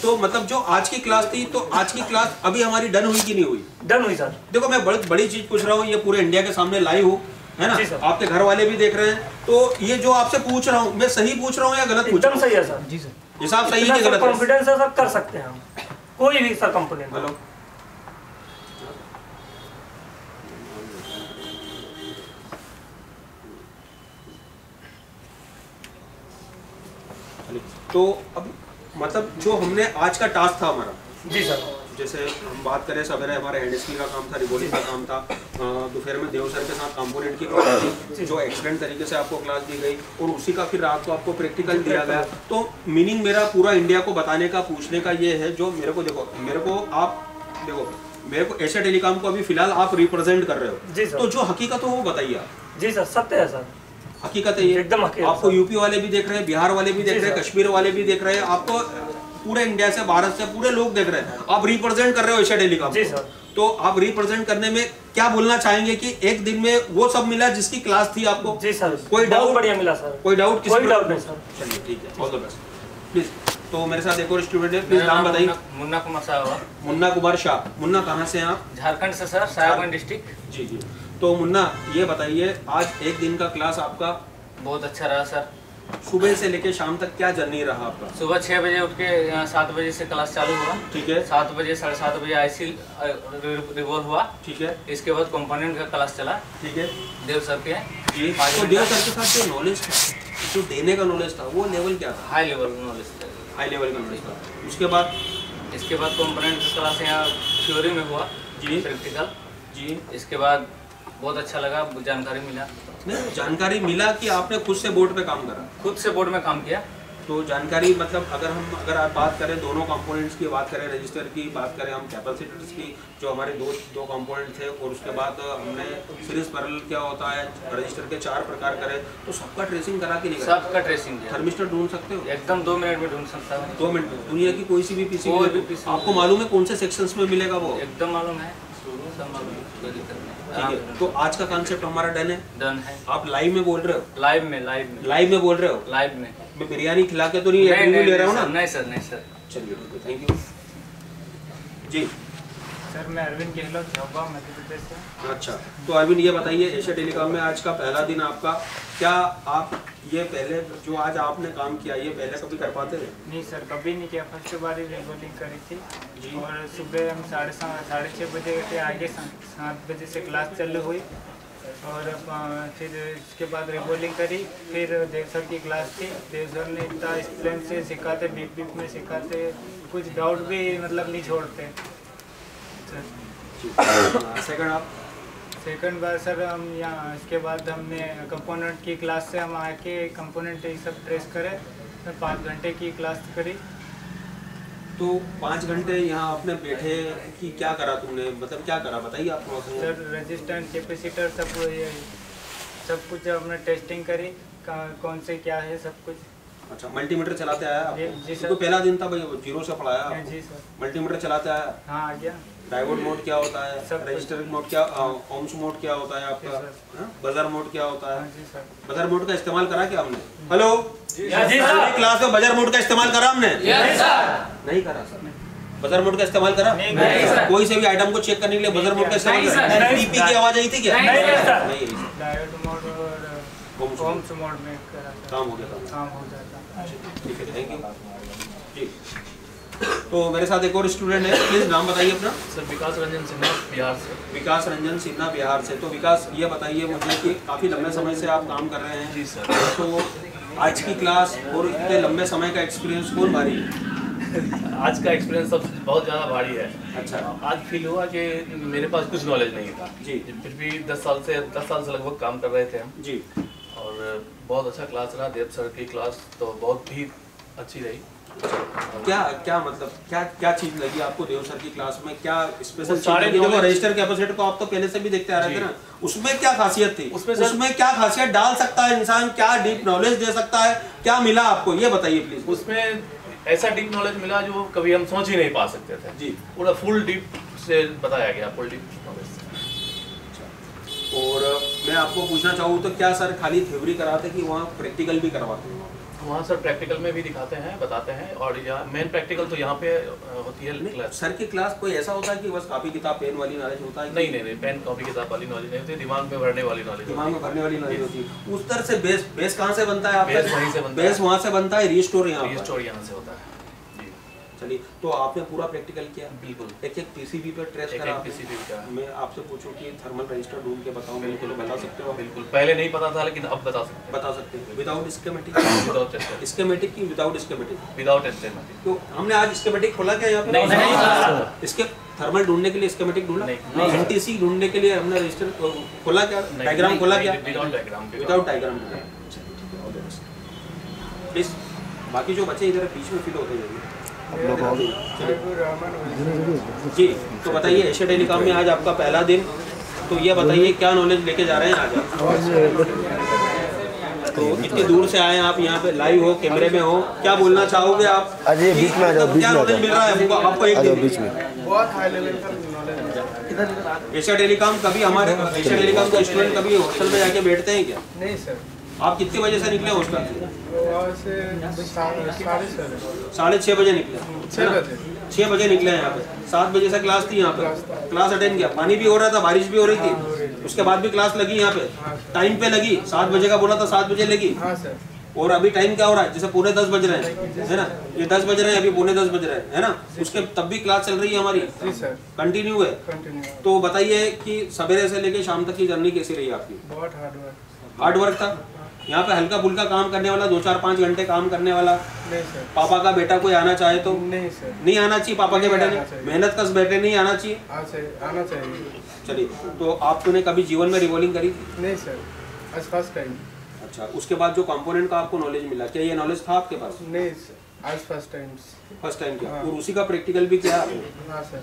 तो मतलब जो आज की क्लास थी, तो आज की क्लास अभी हमारी डन हुई कि नहीं हुई? डन हुई सर। देखो, मैं बड़ी चीज पूछ रहा हूँ, ये पूरे इंडिया के सामने लाइव हूँ, है ना? जी सर। आपके घर वाले भी देख रहे हैं, तो ये जो आपसे पूछ रहा हूँ, मैं सही पूछ रहा हूँ या गलत पूछ रहा एकदम हूँ? सही है सर। जी सर। हिसाब सही है कि गलत है? कॉन्फिडेंस है सर, कर सकते हैं हम कोई भी सर कंपोनेंट। हेलो, तो अब मतलब जो हमने आज का टास्क था हमारा, जी सर, जैसे हम बात करें, सवेरे हमारे हैंडस्किल का काम था, रिबोलिंग का काम था, दोपहर में देव सर के साथ कंपोनेंट की क्लास थी, जो एक्सीलेंट तरीके से आपको क्लास दी गई, और उसी का फिर रात को आपको प्रैक्टिकल दिया गया। तो मीनिंग मेरा पूरा इंडिया को बताने का, पूछने का ये है, जो मेरे को एशिया टेलीकॉम को अभी फिलहाल आप रिप्रेजेंट कर रहे हो, जी सर। तो जो हकीकत हो वो बताइए आप। जी सर, सत्य है सर, हकीकत है ये, एकदम हकीकत। आपको यूपी वाले भी देख रहे हैं, बिहार वाले भी देख रहे हैं, कश्मीर वाले भी देख रहे हैं, आपको पूरे इंडिया से, भारत से पूरे लोग देख रहे हैं, आप रिप्रेजेंट कर रहे हो एशिया टेलीकॉम। जी सर। तो आप रिप्रेजेंट करने में क्या बोलना चाहेंगे कि एक दिन में वो सब मिला जिसकी क्लास थी आपको? जी सर, कोई बहुत डाउट? बढ़िया मिला सर, कोई डाउट? कोई डाउट नहीं सर। चलिए ठीक है, ऑल द बेस्ट। प्लीज, तो मेरे साथ एक और स्टूडेंट है, प्लीज नाम बताइए। मुन्ना कुमार शाह। मुन्ना कुमार शाह। मुन्ना कहाँ से हैं आप? झारखंड से सर, साहेबगंज डिस्ट्रिक्ट। जी जी। तो मुन्ना ये बताइए, आज एक दिन का क्लास आपका बहुत अच्छा रहा सर। सुबह से लेके शाम तक क्या जर्नी रहा आपका? सुबह 6 बजे उठ के 7 बजे से क्लास चालू हुआ। ठीक है। 7 बजे 7:30 बजे आईसी रिवॉल्व हुआ। ठीक है। इसके बाद कंपोनेंट का क्लास चला। ठीक है। देव सर के जी। तो देव सर के साथ जो नॉलेज था, जो देने का नॉलेज था, वो लेवल क्या था? High level knowledge. High level का नॉलेज था। उसके बाद इसके बाद कंपोनेंट का क्लास यहाँ थ्योरी में हुआ। जी। प्रैक्टिकल। जी। इसके बाद बहुत अच्छा लगा, जानकारी मिला। नहीं, जानकारी मिला कि आपने खुद से बोर्ड पे काम करा? खुद से बोर्ड में काम किया। तो जानकारी मतलब अगर आप बात करें दोनों कंपोनेंट्स की बात करें, रजिस्टर की बात करें, हम कैपेसिटर्स की जो हमारे दो कंपोनेंट थे, और उसके बाद हमने सीरीज पैरेलल क्या होता है, रजिस्टर के 4 प्रकार करें, तो सबका ट्रेसिंग करा कि नहीं करा? सबका ट्रेसिंग किया। थर्मिस्टर ढूंढ सकते हो? एकदम 2 मिनट में ढूंढ सकता है। 2 मिनट में दुनिया की कोई सी भी पीसी कोई भी पीसी आपको मालूम है कौन से सेक्शंस में मिलेगा वो? एकदम मालूम है, सब मालूम है, कोई दिक्कत नहीं। ठीक है, तो आज का कॉन्सेप्ट हमारा डन है। डन है। आप लाइव में बोल रहे हो? लाइव में बोल रहे हो? लाइव में। मैं बिरयानी खिला के तो नहीं ले रहा हूँ ना? नहीं सर, नहीं सर। चलिए ठीक है, थैंक यू जी। सर मैं अरविंद गहलोत, झाबुआ मध्य प्रदेश से। अच्छा, तो अरविंद ये बताइए, एशिया टेलीकॉम में आज का पहला दिन आपका, क्या आप ये पहले जो आज आपने काम किया ये पहले कभी कर पाते थे? नहीं सर, कभी नहीं किया, फर्स्ट बार ही रेगुलिंग करी थी जी। और सुबह हम 6:30 बजे के आगे 7 बजे से क्लास चालू हुई, और फिर इसके बाद रेगुलिंग करी। फिर देव सर की क्लास थी, देव सर ने इतना एक्सप्लेन से सिखाते, बीच बीच में सिखाते, कुछ डाउट भी मतलब नहीं छोड़ते सर। सेकंड आप? सेकंड बार सर हम यहाँ, इसके बाद हमने कंपोनेंट की क्लास से हम आके कंपोनेंट ये सब ट्रेस करे, 5 घंटे की क्लास करी। तो 5 घंटे यहाँ आपने बैठे कि क्या करा तुमने, मतलब क्या करा बताइए आप थोड़ा सा। सर रेजिस्टेंस, कैपेसिटर सब कुछ हमने टेस्टिंग करी, कौन से क्या है सब कुछ। अच्छा, मल्टीमीटर चलाते आया जी आपको? सर। तो पहला दिन था भाई, 0 से पढ़ाया आपको? जी सर। मल्टीमीटर चलाते आया? हाँ, आ गया। डायोड मोड क्या होता है, सब रजिस्टर मोड क्या, ओम्स मोड क्या होता है आपका, जी बजर मोड क्या होता है? हाँ जी सर। बजर मोड का इस्तेमाल करा क्या हमने? हेलो जी सर। क्लास में बजर मोड का इस्तेमाल करा हमने? Yes sir. नहीं करा सर। बजर मोड का इस्तेमाल करा? नहीं सर। कोई से भी आइटम को चेक करने के लिए बजर मोड का इस्तेमाल करा? टीपी की आवाज आई थी क्या? नहीं सर। नहीं। डायोड मोड और ओम्स मोड में काम हो गया था। काम हो जाता। ठीक है, थैंक यू जी। तो मेरे साथ एक और स्टूडेंट है, प्लीज नाम बताइए अपना। सर विकास रंजन सिन्हा, बिहार से। विकास रंजन सिन्हा, बिहार से। तो विकास ये बताइए मुझे कि काफ़ी लंबे समय से आप काम कर रहे हैं। जी सर। तो आज की क्लास और इतने लंबे समय का एक्सपीरियंस कौन भारी है? आज का एक्सपीरियंस सब बहुत ज़्यादा भारी है। अच्छा। आज फील हुआ कि मेरे पास कुछ नॉलेज नहीं था जी। फिर भी 10 साल से लगभग काम कर रहे थे हम जी। और बहुत अच्छा क्लास रहा। देव सर की क्लास तो बहुत ही अच्छी रही। क्या मतलब क्या चीज लगी आपको देव सर की क्लास में? क्या स्पेशल सारे चीज लगी? रजिस्टर कैपेसिटर को आप तो पहले से भी देखते आ रहे थे ना, उसमें क्या खासियत थी? उसमें क्या खासियत डाल सकता है इंसान, क्या डीप नॉलेज दे सकता है, क्या मिला आपको ये बताइए प्लीज। उसमें ऐसा डीप नॉलेज मिला जो कभी हम सोच ही नहीं पा सकते थे जी। पूरा फुल डीप से बताया गया, फुल डीप नॉलेज। और मैं आपको पूछना चाहूँ तो क्या सर खाली थ्योरी कराते कि वहाँ प्रैक्टिकल भी करवाते हैं? वहाँ सर प्रैक्टिकल में भी दिखाते हैं, बताते हैं, और मेन प्रैक्टिकल तो यहाँ पे होती है क्लास। सर की क्लास कोई ऐसा होता है कि बस कॉपी किताब पेन वाली नॉलेज होता है? नहीं, पेन कॉपी किताब वाली नॉलेज नहीं होती, दिमाग में भरने वाली नॉलेज। दिमाग में भरने वाली नॉलेज होती है। उस तरह से बेस कहाँ से बनता है आपका? बेस वहीं से बनता है। बेस वहाँ से बनता है, रीस्टोर यहाँ पर। रीस्टोर यहाँ से होता है। चलिए, तो आपने पूरा प्रैक्टिकल किया? बिल्कुल। एक पीसीबी पे ट्रेस करा? पीसीबी का। मैं आपसे पूछूं कि थर्मल रजिस्टर ढूंढ के बताऊं, बिल्कुल बता सकते हो? बिल्कुल, पहले नहीं पता था लेकिन अब बता सकते हैं। Without schematic? विदाउट स्कीमेटिक की विदाउट स्कीमेटिक? Without schematic. तो हमने आज स्कीमेटिक खोला क्या यहाँ पे? नहीं। इसके थर्मल ढूंढने के लिए स्कीमेटिक ढूंढा? नहीं। एनटीसी ढूंढने के लिए हमने रजिस्टर खोला क्या? डायग्राम खोला क्या? Without diagram. Without diagram please. बाकी जो बच्चे इधर बीच में फिल होते जाइए जी। तो बताइए, एशिया टेलीकॉम में आज आपका पहला दिन, तो ये बताइए क्या नॉलेज लेके जा रहे हैं आज आप? तो इतनी दूर से आए आप, यहाँ पे लाइव हो, कैमरे में हो, क्या बोलना चाहोगे आप? अजय बीच में आ जाओ, क्या नॉलेज मिल रहा है आपको एक दिन? बीच में बहुत हाई लेवल का नॉलेज। एशिया टेलीकॉम कभी हमारे एशिया टेलीकॉम के स्टूडेंट कभी हॉस्टल में जाके बैठते हैं क्या? नहीं सर। आप कितने बजे से निकले हॉस्टल से? 6:30 बजे निकले। 6 बजे निकले हैं यहाँ पे। 7 बजे से क्लास थी यहाँ पे, क्लास अटेंड किया। पानी भी हो रहा था, बारिश भी हो रही थी, उसके बाद भी क्लास लगी यहाँ पे, टाइम पे लगी। 7 बजे का बोला था, 7 बजे लगी। और अभी टाइम क्या हो रहा है? जैसे 9:45 बज रहे हैं, है ना? ये 10 बज रहे हैं, अभी 9:45 बज रहे हैं, है ना? उसके तब भी क्लास चल रही है हमारी, कंटिन्यू है। तो बताइए कि सवेरे से लेके शाम तक की जर्नी कैसी रही आपकी? बहुत हार्ड वर्क हार्ड वर्क था। यहाँ पे हल्का फुल्का काम करने वाला 2-4-5 घंटे काम करने वाला नहीं सर। पापा का बेटा कोई आना चाहे तो नहीं सर। नहीं आना चाहिए, पापा के बेटे आना ने चाहिए। मेहनत कश बेटे नहीं आना चाहिए। आना चाहिए। चलिए, तो आपने कभी जीवन में रिवॉल्विंग करी? नहीं सर, आज फर्स्ट टाइम। अच्छा, उसके बाद जो कंपोनेंट का आपको नॉलेज मिला, क्या ये नॉलेज था आपके पास? नहीं सर, आज फर्स्ट टाइम। फर्स्ट टाइम किया हाँ। और उसी का प्रैक्टिकल भी किया आपने? हाँ सर।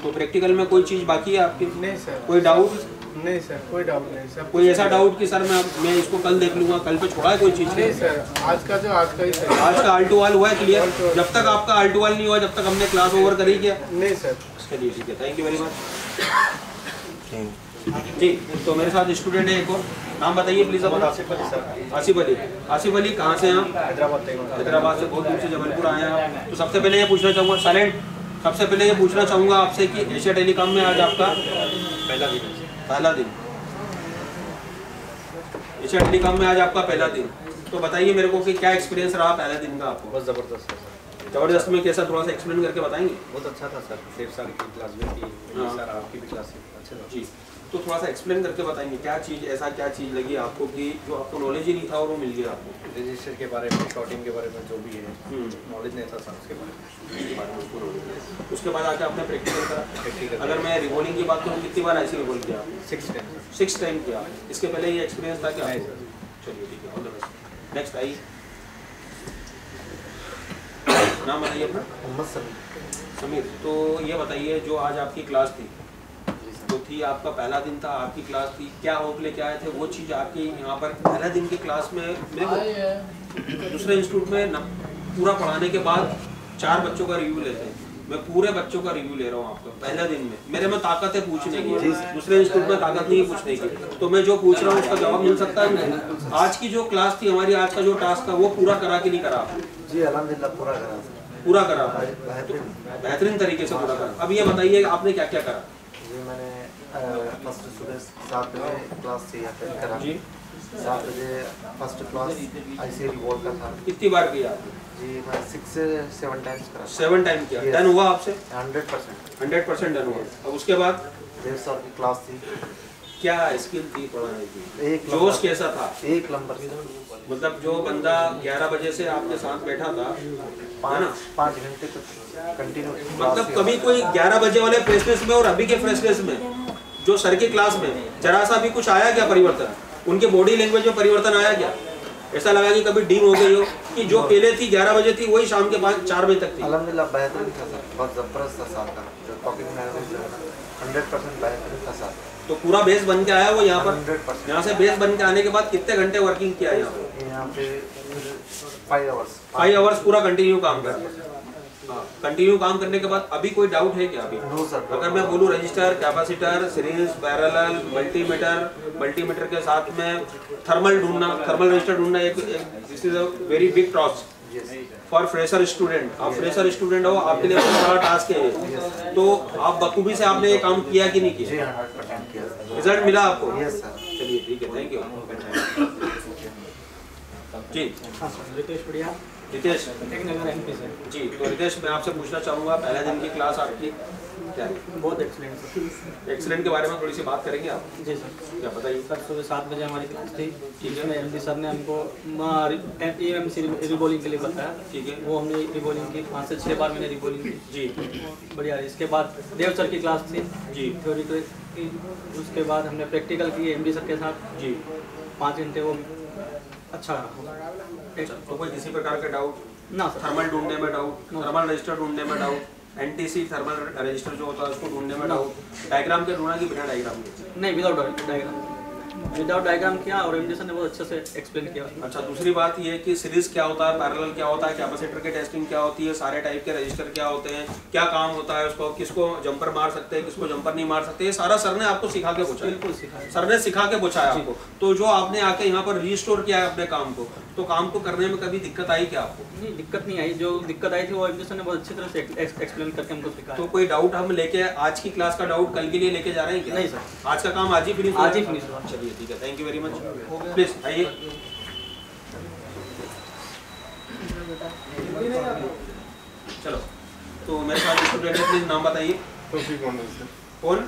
तो प्रैक्टिकल में कोई चीज़ बाकी है आपकी? नहीं सर। कोई डाउट? नहीं सर, कोई डाउट नहीं सर। कोई ऐसा डाउट कि सर मैं इसको कल देख लूंगा, कल पे छोड़ा है कोई चीज़? नहीं सर, आज का ही सर। आज का आल टू आल हुआ है क्लियर? जब तक आपका आल टू आल नहीं हुआ, जब तक हमने क्लास ओवर करी क्या? नहीं सर। चलिए ठीक है, थैंक यू वेरी मच जी। तो मेरे साथ स्टूडेंट है एक और, नाम बताइए प्लीज अपना। आसिफ अली सर। आसिफ अली। आसिफ अली कहाँ से हैं आप? हैदराबाद से, बहुत दूर से जबलपुर आए हैं आप। तो सबसे पहले ये पूछना चाहूँगा, साइलेंट, सबसे पहले ये पूछना चाहूँगा आपसे कि एशिया टेलीकॉम में आज आपका पहला दिन एशिया टेलीकॉम में आज आपका पहला दिन। तो बताइए मेरे को कि क्या एक्सपीरियंस रहा पहले दिन का आपको? बहुत ज़बरदस्त है सर। जबरदस्त में कैसा, थोड़ा सा एक्सप्लेन करके बताएंगे? बहुत अच्छा था सर। 1.5 साल की क्लास में थी हाँ। सर, आपकी भी क्लास अच्छे था जी। तो थोड़ा सा एक्सप्लेन करके बताएंगे क्या चीज़, ऐसा क्या चीज़ लगी आपको कि जो आपको नॉलेज ही नहीं था और वो मिल गया आपको? रजिस्टर के बारे में, शॉर्टिंग के बारे में, जो भी है नॉलेज नहीं था सर उसके बारे में। उसके बाद आके आपने प्रैक्टिकल करा। प्रैक्टिकल अगर मैं रिवॉल्विंग की बात करूँ, कितनी बार ऐसी रिवॉल्व किया? 6 टाइम। 6 टाइम किया। इसके पहले ये एक्सपीरियंस था क्या? नहीं आपको? चलिए ठीक है, ऑल द बेस्ट। नेक्स्ट आइए, नाम बताइए अपना। मोहम्मद समीर। समीर। तो ये बताइए, जो आज आपकी क्लास थी, जो थी आपका पहला दिन था, आपकी क्लास थी, क्या होप लेके आए थे? वो चीज़ आपकी यहाँ पर पहला दिन की क्लास में दूसरे इंस्टीट्यूट में पूरा पढ़ाने के बाद 4 बच्चों का रिव्यू लेते हैं, मैं पूरे बच्चों का रिव्यू ले रहा हूँ आपका पहले दिन में। मेरे में ताकत है पूछने की, दूसरे इंस्टीट्यूट में ताकत नहीं है पूछने की, तो मैं जो पूछ रहा हूँ उसका जवाब मिल सकता है मुझे? आज की जो क्लास थी हमारी, आज का जो टास्क था, वो पूरा करा कि नहीं करा आपने? जी अल्हम्दुलिल्लाह पूरा करा। पूरा करा, बेहतरीन तरीके से पूरा करा। अब ये बताइए आपने क्या क्या करा? जी मैंने फर्स्ट सुबह 7 बजे क्लास से अटेंड करा जी। 7 बजे फर्स्ट क्लास IC रिवॉल्व का था। कितनी बार किया आपने? जी मैं 6 से 7 टाइम्स करा। 7 टाइम किया। डन हुआ आपसे? 100% डन हुआ। अब उसके बाद 1.5 साल की क्लास थी। क्या स्किल थी पढ़ाने की? एक जोश कैसा था? 1 नंबर। मतलब जो बंदा 11 बजे से आपके साथ बैठा था, है ना, 5 घंटे तक कंटिन्यू। मतलब कभी कोई 11 बजे वाले फ्रेशनेस में और अभी के फ्रेशनेस में, जो सर की क्लास में, जरा सा भी कुछ आया क्या परिवर्तन? उनके बॉडी लैंग्वेज में परिवर्तन आया क्या? ऐसा लगा कि कभी डीम हो गई हो कि जो पहले थी 11 बजे थी वही शाम के 4 बजे तक थी? अल्हम्दुलिल्लाह बेहतरीन था सर, बहुत ज़बरदस्त था सर का जो टॉकिंग लैंग्वेज 100% बेहतरीन था सर। तो पूरा बेस बन के आया वो यहाँ पर? 100%। यहाँ से बेस बन के आने के बाद कितने घंटे वर्किंग किया यहाँ पे? 5 आवर्स। 5 आवर्स पूरा कंटिन्यू काम कर। कंटिन्यू काम करने के बाद अभी कोई डाउट है क्या? अभी नो सर। अगर मैं बोलूँ register, capacitor, series, parallel, multimeter के साथ में थर्मल ढूंढना, थर्मल रजिस्टर ढूंढना, एक this is a very big task for fresher student. आप फ्रेशर स्टूडेंट हो, आपके लिए बहुत बड़ा टास्क है। तो आप बखूबी से आपने ये काम किया कि नहीं किया? 100% किया सर। रिजल्ट मिला आपको? Yes sir. चलिए ठीक है, थैंक यू जी। रितेश बढ़िया। रितेश MP से। जी। तो रितेश, मैं आपसे पूछना चाहूँगा, पहले दिन की क्लास आपकी क्या है? बहुत एक्सीलेंट सर। एक्सीलेंट के बारे में थोड़ी सी बात करेंगे आप? जी सर। क्या बताइए? सर सुबह 7 बजे हमारी क्लास थी, ठीक है। जिसमें MD सर ने हमको EMC रिबॉलिंग के लिए बताया। ठीक है। वो हमने रिबॉलिंग की, 5 से 6 बार मैंने रिबॉलिंग की जी। बढ़िया। इसके बाद देव सर की क्लास थी जी, थ्योरी की। उसके बाद हमने प्रैक्टिकल की MD सर के साथ जी। 5 घंटे, वो अच्छा तो कोई किसी प्रकार का डाउट? ना सर। थर्मल ढूंढने में डाउट, थर्मल रजिस्टर ढूंढने में डाउट, NTC थर्मल रजिस्टर जो होता है उसको ढूंढने में डाउट, डायग्राम के ढूंढा कि बिना डायग्राम के? नहीं, विदाउट डायग्राम किया और MD सर ने बहुत अच्छे से एक्सप्लेन किया। अच्छा, दूसरी बात ये कि सीरीज क्या होता है, पैरेलल क्या होता है, कैपेसिटर की टेस्टिंग क्या होती है, सारे टाइप के रजिस्टर क्या होते हैं, क्या काम होता है उसको, किसको जंपर मार सकते हैं, किसको जंपर नहीं मार सकते, ये सारा सर ने आपको सिखा के पूछा? बिल्कुल सिखाया सर ने सिखा के पूछा है आपको। तो जो आपने आके यहाँ पर रिस्टोर किया है अपने काम को, तो काम को करने में कभी दिक्कत आई क्या आपको? नहीं, दिक्कत नहीं आई। जो दिक्कत आई थी वो MD सर ने बहुत अच्छी तरह से एक्सप्लेन करके हमको सिखाया। तो कोई डाउट हम लेके, आज की क्लास का डाउट कल के लिए लेके जा रहे हैं क्या? नहीं सर, आज का काम आज ही फिनिश आज ही फिनिश हुआ। चलिए ठीक है, thank you very much. Please आइए। चलो, तो मेरे साथ स्टूडेंट है, प्लीज नाम बताइए। तौफीक मंडल से। कौन?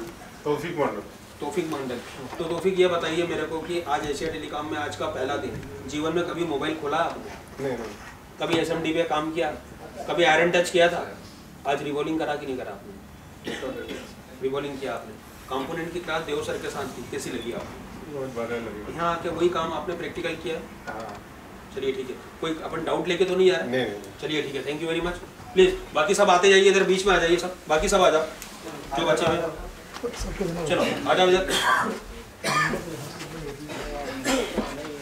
तौफीक मंडल। तौफीक मंडल। तो तौफीक ये बताइए मेरे को कि आज एशिया टेलीकॉम में आज का पहला दिन, जीवन में कभी मोबाइल खोला आपने? नहीं। कभी SMD पे काम किया? कभी आयरन टच किया था? आज रिवॉल्विंग करा कि नहीं करा आपने? रिवॉल्विंग किया आपने। कंपोनेंट की क्लास देव सर के साथ थी, कैसी लगी आपको? बहुत बढ़िया लगी। यहाँ आके वही काम आपने प्रैक्टिकल किया? हाँ। चलिए ठीक है, कोई अपन डाउट लेके तो नहीं आ रहा? नहीं। चलिए ठीक है, thank you very much. Please बाकी सब आते जाइए, इधर बीच में आ जाइए सब, बाकी सब आ जाओ जो बच्चे हैं, चलो आ जाओ इधर।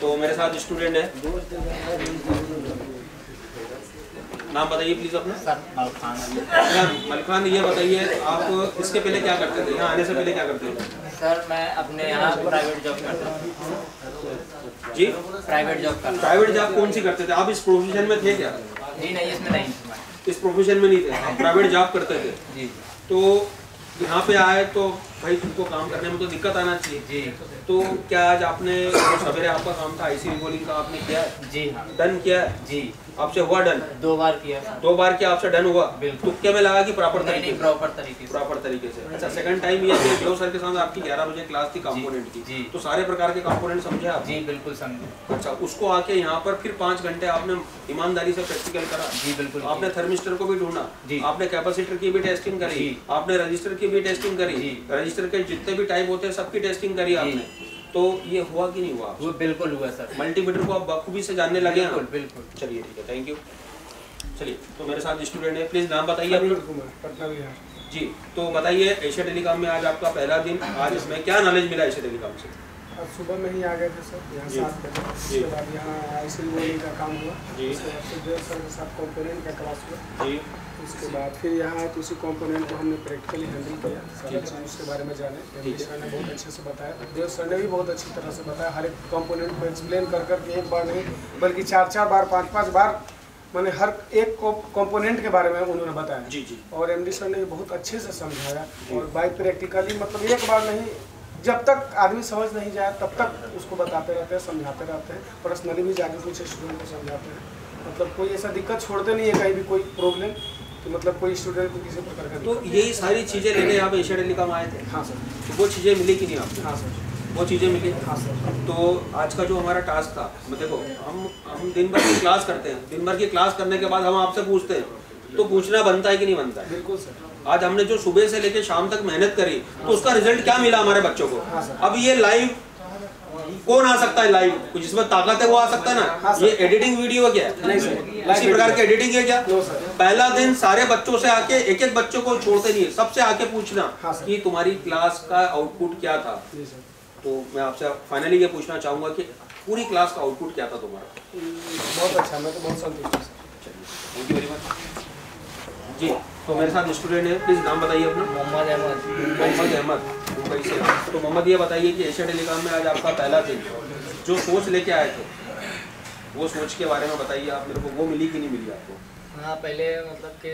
तो मेरे साथ स्टूडेंट है, नाम बताइए प्लीज अपना। सर मलखान। मलखान, ये बताइए आप इसके पहले क्या करते थे, यहाँ आने से पहले क्या करते थे? सर मैं अपने यहाँ प्राइवेट जॉब करता हूँ। जी प्राइवेट जॉब करता हूँ। प्राइवेट जॉब कौन सी करते थे आप? इस प्रोफेशन में थे क्या? जी नहीं, इसमें नहीं। इस प्रोफेशन में नहीं थे, आप प्राइवेट जॉब करते थे। जी। तो यहाँ पे आए तो भाई तुमको काम करने में तो दिक्कत आना चाहिए। जी। तो क्या आज आपने जो सवेरे आपका काम था IC रिवॉल्विंग का आपने किया है? जी हाँ। डन किया है? जी। आपसे हुआ डन? 2 बार किया। 2 बार किया, आपसे डन हुआ? बिल्कुल। तुक्के में लगा कि प्रॉपर नहीं, तरीके? प्रॉपर तरीके से। प्रॉपर तरीके से। अच्छा, सेकंड टाइम ये कि देव सर के साथ आपकी 11 बजे क्लास थी कंपोनेंट की। जी। तो सारे प्रकार के कंपोनेंट समझे आप? जी बिल्कुल समझे। अच्छा, उसको आके यहाँ पर फिर 5 घंटे आपने ईमानदारी से प्रैक्टिकल करा? जी बिल्कुल। आपने थर्मिस्टर को भी ढूंढा? जी। आपने कैपेसिटर की भी टेस्टिंग करी? आपने रजिस्टर की भी टेस्टिंग करी? रजिस्टर के जितने भी टाइप होते हैं सबकी टेस्टिंग करी आपने? तो ये हुआ कि नहीं हुआ? वो बिल्कुल हुआ सर। मल्टीमीटर को आप बखूबी से जानने लगे? बिल्कुल बिल्कुल। चलिए ठीक है, थैंक यू। चलिए, तो मेरे साथ स्टूडेंट है, प्लीज नाम बताइए अपना। पटना बिहार। जी, तो बताइए एशिया टेलीकॉम में आज आपका पहला दिन, आज इसमें क्या नॉलेज मिला एशिया टेलीकॉम से? आज सुबह में ही आ गए थे सर यहाँ 7 बजे। उसके बाद यहाँ IC रिवॉल्विंग का काम हुआ। जी। उसके बाद फिर देव सर के साथ कंपोनेंट का क्लास हुआ। जी। उसके बाद फिर यहाँ आए तो उसी कंपोनेंट को हमने प्रैक्टिकली हैंडल किया, सारा चीज़ उसके बारे में जाने। MD सर ने बहुत अच्छे से बताया, देव सर ने भी बहुत अच्छी तरह से बताया, हर एक कंपोनेंट को एक्सप्लेन कर करके एक बार नहीं बल्कि 4-4 बार 5-5 बार मैंने हर एक कंपोनेंट के बारे में उन्होंने बताया। जी जी। और MD सर ने भी बहुत अच्छे से समझाया और बाय प्रैक्टिकली मतलब एक बार नहीं, जब तक आदमी समझ नहीं जाए तब तक उसको बताते रहते हैं, समझाते रहते हैं। पर्सनली भी जाके कुछ स्टूडेंट को समझाते हैं, मतलब कोई ऐसा दिक्कत छोड़ते नहीं है कहीं भी कोई प्रॉब्लम, तो मतलब कोई स्टूडेंट को किसी प्रकार का। तो यही सारी चीज़ें लेने आप एशिया टेलीकॉम आए थे? हाँ सर। तो वो चीज़ें मिली कि नहीं आपको? हाँ सर। वो चीज़ें मिली? हाँ सर। तो आज का जो हमारा टास्क था, देखो हम दिन भर की क्लास करते हैं, दिन भर की क्लास करने के बाद हम आपसे पूछते हैं, तो पूछना बनता है कि नहीं बनता है? बिल्कुल सर। आज हमने जो सुबह से लेकर शाम तक मेहनत करी, तो उसका रिजल्ट क्या मिला हमारे बच्चों को? अब ये लाइव कौन आ सकता है? लाइव जिसमें ताकत है वो आ सकता है ना? ये एडिटिंग वीडियो क्या है? नहीं सर। इसी प्रकार की एडिटिंग है क्या? No sir. पहला दिन सारे बच्चों से आके एक एक बच्चों को छोड़ते नहीं है, सबसे आके पूछना कि तुम्हारी क्लास का आउटपुट क्या था। तो मैं आपसे फाइनली ये पूछना चाहूंगा कि पूरी क्लास का आउटपुट क्या था तुम्हारा? बहुत अच्छा, मैं तो बहुत संतुष्ट हूँ। Thank you very much. जी, तो मेरे साथ स्टूडेंट है, प्लीज नाम बताइए अपना। मोहम्मद अहमद। मोहम्मद अहमद, मुंबई से। तो मोहम्मद ये बताइए कि एशिया टेलीकॉम में आज आपका पहला दिन, जो सोच लेके आए थे वो सोच के बारे में बताइए आप मेरे को, वो मिली कि नहीं मिली आपको? हाँ, पहले मतलब कि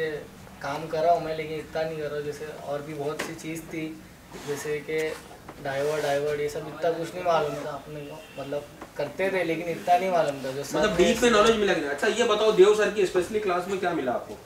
काम करा हूँ मैं, लेकिन इतना नहीं करा। जैसे और भी बहुत सी चीज़ थी, जैसे कि डाइवर्ट ये सब इतना कुछ नहीं मालूम था अपने को, मतलब करते थे लेकिन इतना नहीं मालूम था। जो मतलब डीप में नॉलेज मिला कि नहीं? अच्छा ये बताओ, देव सर की स्पेशली क्लास में क्या मिला आपको?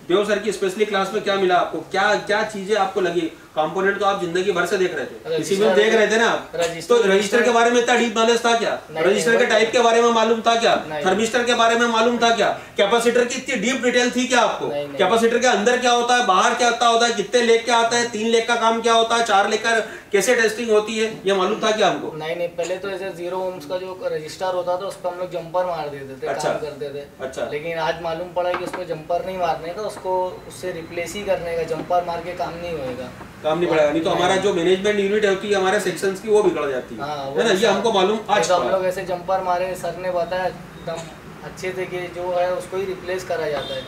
देव सर की स्पेशली क्लास में क्या मिला आपको? क्या क्या चीजें आपको लगी? कंपोनेंट तो आप जिंदगी भर से देख रहे थे, किसी में देख रहे थे ना आप, तो रजिस्टर के बारे में इतना डीप नॉलेज था क्या? रजिस्टर के टाइप के बारे में मालूम था क्या? थर्मिस्टर के बारे में मालूम था क्या? कैपेसिटर की इतनी डीप डिटेल थी क्या आपको? कैपेसिटर के अंदर क्या होता है, बाहर क्या होता है, कितने लेग क्या आता है, 3 लेग का काम क्या होता है, 4 लेग का कैसे टेस्टिंग होती है, ये मालूम था क्या हमको? नहीं, पहले तो ऐसे 0 ohms का जो रजिस्टर होता था उस पर हम लोग जंपर मार देते थे। अच्छा। काम करते थे। अच्छा। लेकिन आज मालूम पड़ा कि उसको जंपर नहीं मारने का, उसको उससे रिप्लेस ही करने का, जंपर मार के काम नहीं होएगा। काम नहीं पड़ेगा, नहीं तो हमारा जो मैनेजमेंट यूनिट होती है हमारे सेक्शंस की, वो बिगड़ जाती है, है ना? ये हमको मालूम आज तो हम लोग ऐसे जंपर मारे, सर ने बताया एकदम अच्छे थे कि जो है उसको ही रिप्लेस करा जाता है।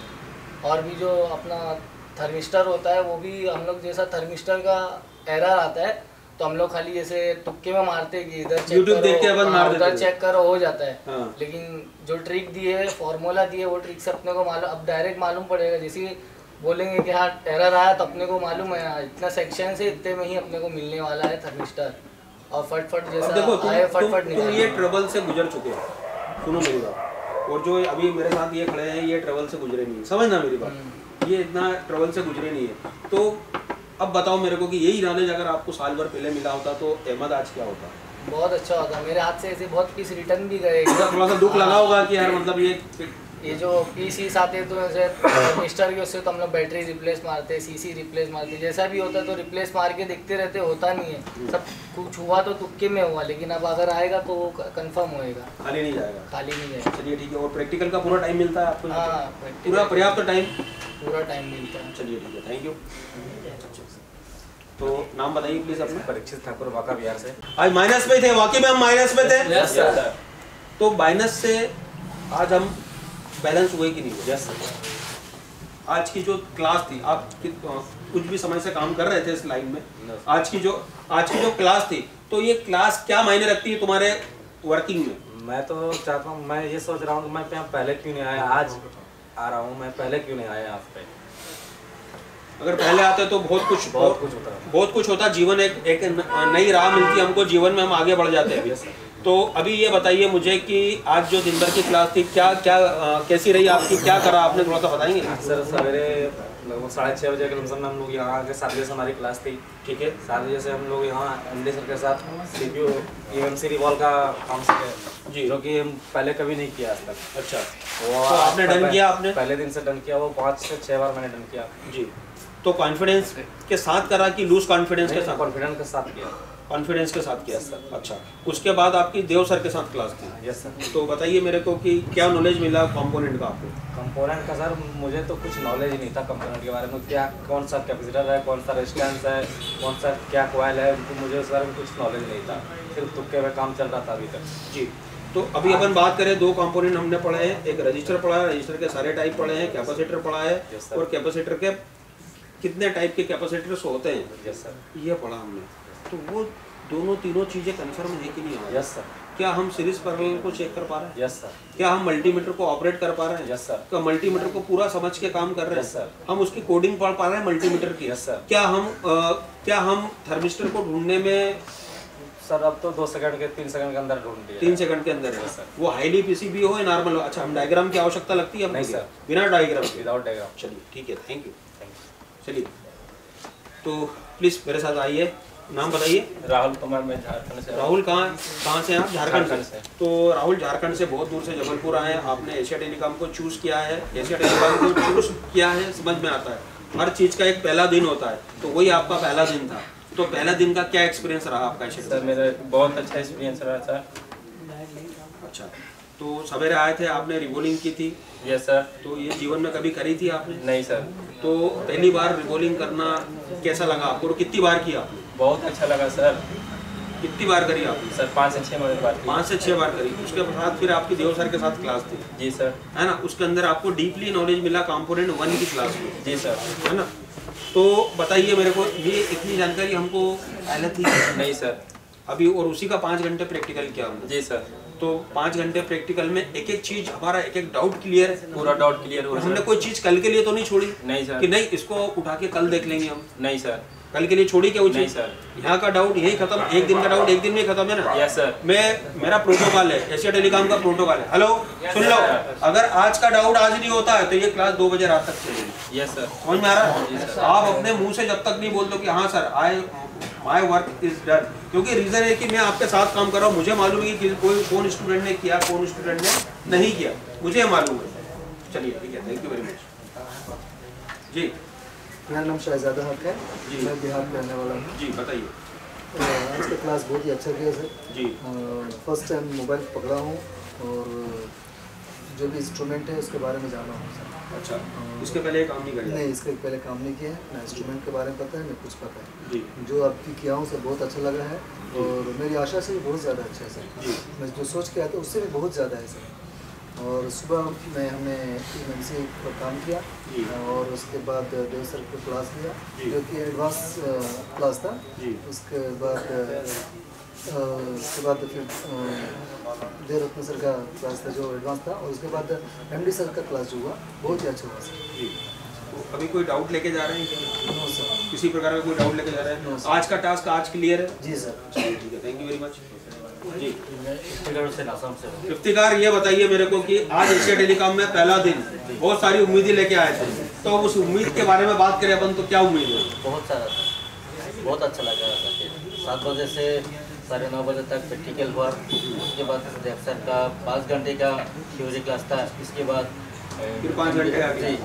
और भी जो अपना थर्मिस्टर होता है वो भी हम लोग, जैसा थर्मिस्टर का एरर आता है तो हम लोग खाली जैसे तुक्के में मारते हैं कि इधर चेक YouTube देख के अपन मार देते उधर चेक करो, हो जाता है। हाँ। लेकिन जो ट्रिक दी है, फॉर्मूला दी है, वो ट्रिक से अपने को मालूम, अब डायरेक्ट मालूम पड़ेगा। जैसे बोलेंगे कि हाँ एरर आया तो अपने को मालूम है इतना सेक्शन से इतने में ही अपने को मिलने वाला है थर्मिस्टर, और फटफट जैसा देखो आए फटफट तुम ये ट्रबल से गुजर चुके हो, सुनो मेरी बात, और जो अभी मेरे साथ ये खड़े हैं ये ट्रबल से गुजरे नहीं है, समझना मेरी बात, ये इतना ट्रबल से गुजरे नहीं है। तो अब बताओ मेरे को कि यही नॉलेज अगर आपको साल भर पहले मिला होता तो अहमद आज क्या होता? बहुत अच्छा होता। मेरे हाथ से ऐसे बहुत पीस रिटर्न भी गए। थोड़ा सा दुख लगा होगा कि यार मतलब ये जो पीसीस आते हैं तो ऐसे थर्मिस्टर के उससे तो हम लोग बैटरी रिप्लेस मारते हैं, सीसी रिप्लेस मारते हैं, जैसा भी होता है तो रिप्लेस मार के देखते रहते, होता नहीं है। सब कुछ हुआ तो तुक्के में हुआ, लेकिन अब अगर आएगा तो वो कंफर्म होएगा, खाली नहीं जाएगा। खाली नहीं जाएगा। चलिए ठीक है। और प्रैक्टिकल का पूरा टाइम मिलता है आपको? हाँ, पूरा पर्याप्त टाइम? पूरा टाइम मिलता है। चलिए ठीक है, थैंक यू। तो नाम बताइए प्लीज अपना। परीक्षित ठाकुर, वाका बिहार से। आज माइनस में थे, वाकई में हम माइनस में थे। Yes sir. तो माइनस से आज हम बैलेंस हुए कि नहीं हुए? Yes sir. आज की जो क्लास थी, आप कुछ भी समय से काम कर रहे थे इस लाइन में, आज की जो क्लास थी, तो ये क्लास क्या मायने रखती है तुम्हारे वर्किंग में? मैं तो चाहता हूँ, मैं ये सोच रहा हूँ कि मैं यहाँ पहले क्यों नहीं आया, आज आ रहा हूँ, मैं पहले क्यों नहीं आया यहाँ पे। अगर पहले आते तो बहुत कुछ होता। जीवन एक नई राह मिलती हमको, जीवन में हम आगे बढ़ जाते हैं। तो अभी ये बताइए मुझे कि आज जो दिन भर की क्लास थी, कैसी रही आपकी, क्या करा आपने, थोड़ा सा बताएंगे? सर सवेरे लगभग 6:30 बजे के लमसम में हम लोग यहाँ आके 7 बजे से हमारी क्लास थी। ठीक है। 7 बजे से हम लोग यहाँ एमडी सर के साथ CPU EMC रिवॉल्व का काम सीखे जी, जो कि हम पहले कभी नहीं किया आज तक। अच्छा, वो तो आपने डन किया? आपने पहले दिन से डन किया, वो 5 से 6 बार मैंने डन किया जी। तो कॉन्फिडेंस के साथ करा कि लूज कॉन्फिडेंस के साथ? कॉन्फिडेंस के साथ किया। कॉन्फिडेंस के साथ किया सर। अच्छा, उसके बाद आपकी देव सर के साथ क्लास थी? Yes sir. तो बताइए मेरे को कि क्या नॉलेज मिला कंपोनेंट का आपको? कंपोनेंट का सर मुझे तो कुछ नॉलेज ही नहीं था कंपोनेंट के बारे में, क्या कौन सा कैपेसिटर है, कौन सा रेजिस्टेंस है, कौन सा क्या कॉइल है, तो मुझे उस बारे में कुछ नॉलेज नहीं था, सिर्फ तुक्के में काम चल रहा था अभी तक जी। तो अभी अपन बात करें, 2 कंपोनेंट हमने पढ़े हैं, एक रजिस्टर पढ़ा है, रजिस्टर के सारे टाइप पढ़े हैं, कैपेसिटर पढ़ा है, और कैपेसिटर के कितने टाइप के कैपेसिटर्स होते हैं, यस सर, ये पढ़ा हमने। तो वो तीनों चीजें कंफर्म है कि नहीं? Yes sir. क्या हम सीरीज पैरेलल को चेक कर पा रहे हैं? Yes sir. क्या हम मल्टीमीटर को ऑपरेट कर पा रहे हैं? Yes sir. क्या मल्टीमीटर को पूरा समझ के काम कर रहे हैं? Yes sir. हम उसकी कोडिंग पढ़ पा रहे हैं मल्टीमीटर की? Yes sir. क्या हम थर्मिस्टर को ढूंढने में सर अब तो 2 सेकंड के 3 सेकंड के अंदर ढूंढ लिया। 3 सेकंड के अंदर है सर। वो हाईली पीसीबी हो या नॉर्मल हो? अच्छा, हम डायग्राम की आवश्यकता लगती है? नहीं सर, बिना डायग्राम? Without diagram. चलिए ठीक है, थैंक यू। चलिए, तो प्लीज मेरे साथ आइए। नाम बताइए। राहुल कुमार, मैं झारखंड से। राहुल कहाँ से आप? झारखंड से। तो राहुल झारखंड से बहुत दूर से जबलपुर आए हैं। आपने एशिया टेलीकॉम को चूज किया है। एशिया टेलीकॉम को चूज किया है, समझ में आता है। हर चीज का एक पहला दिन होता है, तो वही आपका पहला दिन था। तो पहला दिन का क्या एक्सपीरियंस रहा आपका? सर मेरा बहुत अच्छा एक्सपीरियंस रहा सर। अच्छा, तो सवेरे आए थे, आपने रिवॉल्विंग की थी? Yes sir. तो ये जीवन में कभी करी थी आपने? नहीं सर। तो पहली बार रिवॉल्विंग करना कैसा लगा आपको? और कितनी बार किया आपने? बहुत अच्छा लगा सर। कितनी बार करी आपने? सर 5 से 6 बार। 5 से 6 बार करी। उसके बाद फिर आपकी देव सर के साथ क्लास थी? जी सर। है ना? उसके अंदर आपको डीपली नॉलेज मिला कंपोनेंट 1 की क्लास में? जी सर। है ना? तो बताइए मेरे को, ये इतनी जानकारी हमको पहले थी? नहीं सर। अभी और उसी का 5 घंटे प्रैक्टिकल किया हमने? जी सर। तो 5 घंटे प्रैक्टिकल में एक चीज हमारा एक डाउट क्लियर है? पूरा डाउट क्लियर हो। हमने कोई चीज कल के लिए तो नहीं छोड़ी? नहीं सर। कि नहीं इसको उठा के कल देख लेंगे हम? नहीं सर। कल के लिए छोड़ी क्या? नहीं सर। यहाँ का डाउट यही खत्म, एक दिन का डाउट एक दिन में खत्म है ना? Yes sir. मेरा प्रोटोकॉल है, एशिया टेलीकॉम का प्रोटोकॉल है। हेलो, सुन लो, अगर आज का डाउट आज नहीं होता है तो ये क्लास 2 बजे रात तक चलेगी। Yes sir. समझ में आ रहा है? आप अपने मुंह से जब तक नहीं बोलते कि हाँ sir my work is done, क्योंकि रीजन है कि मैं आपके साथ काम कर रहा हूँ, मुझे मालूम है कि कौन स्टूडेंट ने किया, कौन स्टूडेंट ने नहीं किया, मुझे मालूम है। चलिए ठीक है, थैंक यू वेरी मच जी। मेरा नाम शहजादा हक है जी, मैं बिहार में रहने वाला हूँ जी। बताइए। आज का क्लास बहुत ही अच्छा किया सर जी। फर्स्ट टाइम मोबाइल पकड़ा हूँ और जो भी इंस्ट्रूमेंट है उसके बारे में जाना हूँ सर। अच्छा, इसके पहले काम नहीं किया? नहीं, इसके पहले काम नहीं किया है, ना इंस्ट्रूमेंट के बारे में पता है ना कुछ पता है जी। जो आपकी किया हूँ सर बहुत अच्छा लगा है और मेरी आशा से भी बहुत ज़्यादा अच्छा है सर जी। मैं जो सोच के आया था उससे भी बहुत ज़्यादा है सर। और सुबह में हमने EMC पर काम किया और उसके बाद देव सर को क्लास लिया जो कि एडवांस क्लास था। उसके बाद फिर देवरत्न सर का क्लास था जो एडवांस था और उसके बाद MD सर का क्लास जो हुआ बहुत ही अच्छा हुआ सर जी। तो अभी कोई डाउट लेके जा रहे हैं? No sir. किसी प्रकार का कोई डाउट लेके जा रहे हैं? आज का टास्क आज क्लियर है? जी सर। चलिए ठीक है, थैंक यू वेरी मच जी। से इफ्तिकार, ये बताइए मेरे को कि आज एशिया टेलीकॉम में पहला दिन, बहुत सारी उम्मीदें लेके आए थे, तो उस उम्मीद के बारे में बात करें अपन तो क्या उम्मीद है? बहुत सारा बहुत अच्छा लगा सर। 7 बजे से 9:30 बजे तक प्रैक्टिकल हुआ। उसके बाद देव सर का 5 घंटे का थ्योरी क्लास था। इसके बाद फिर 5 घंटे आगे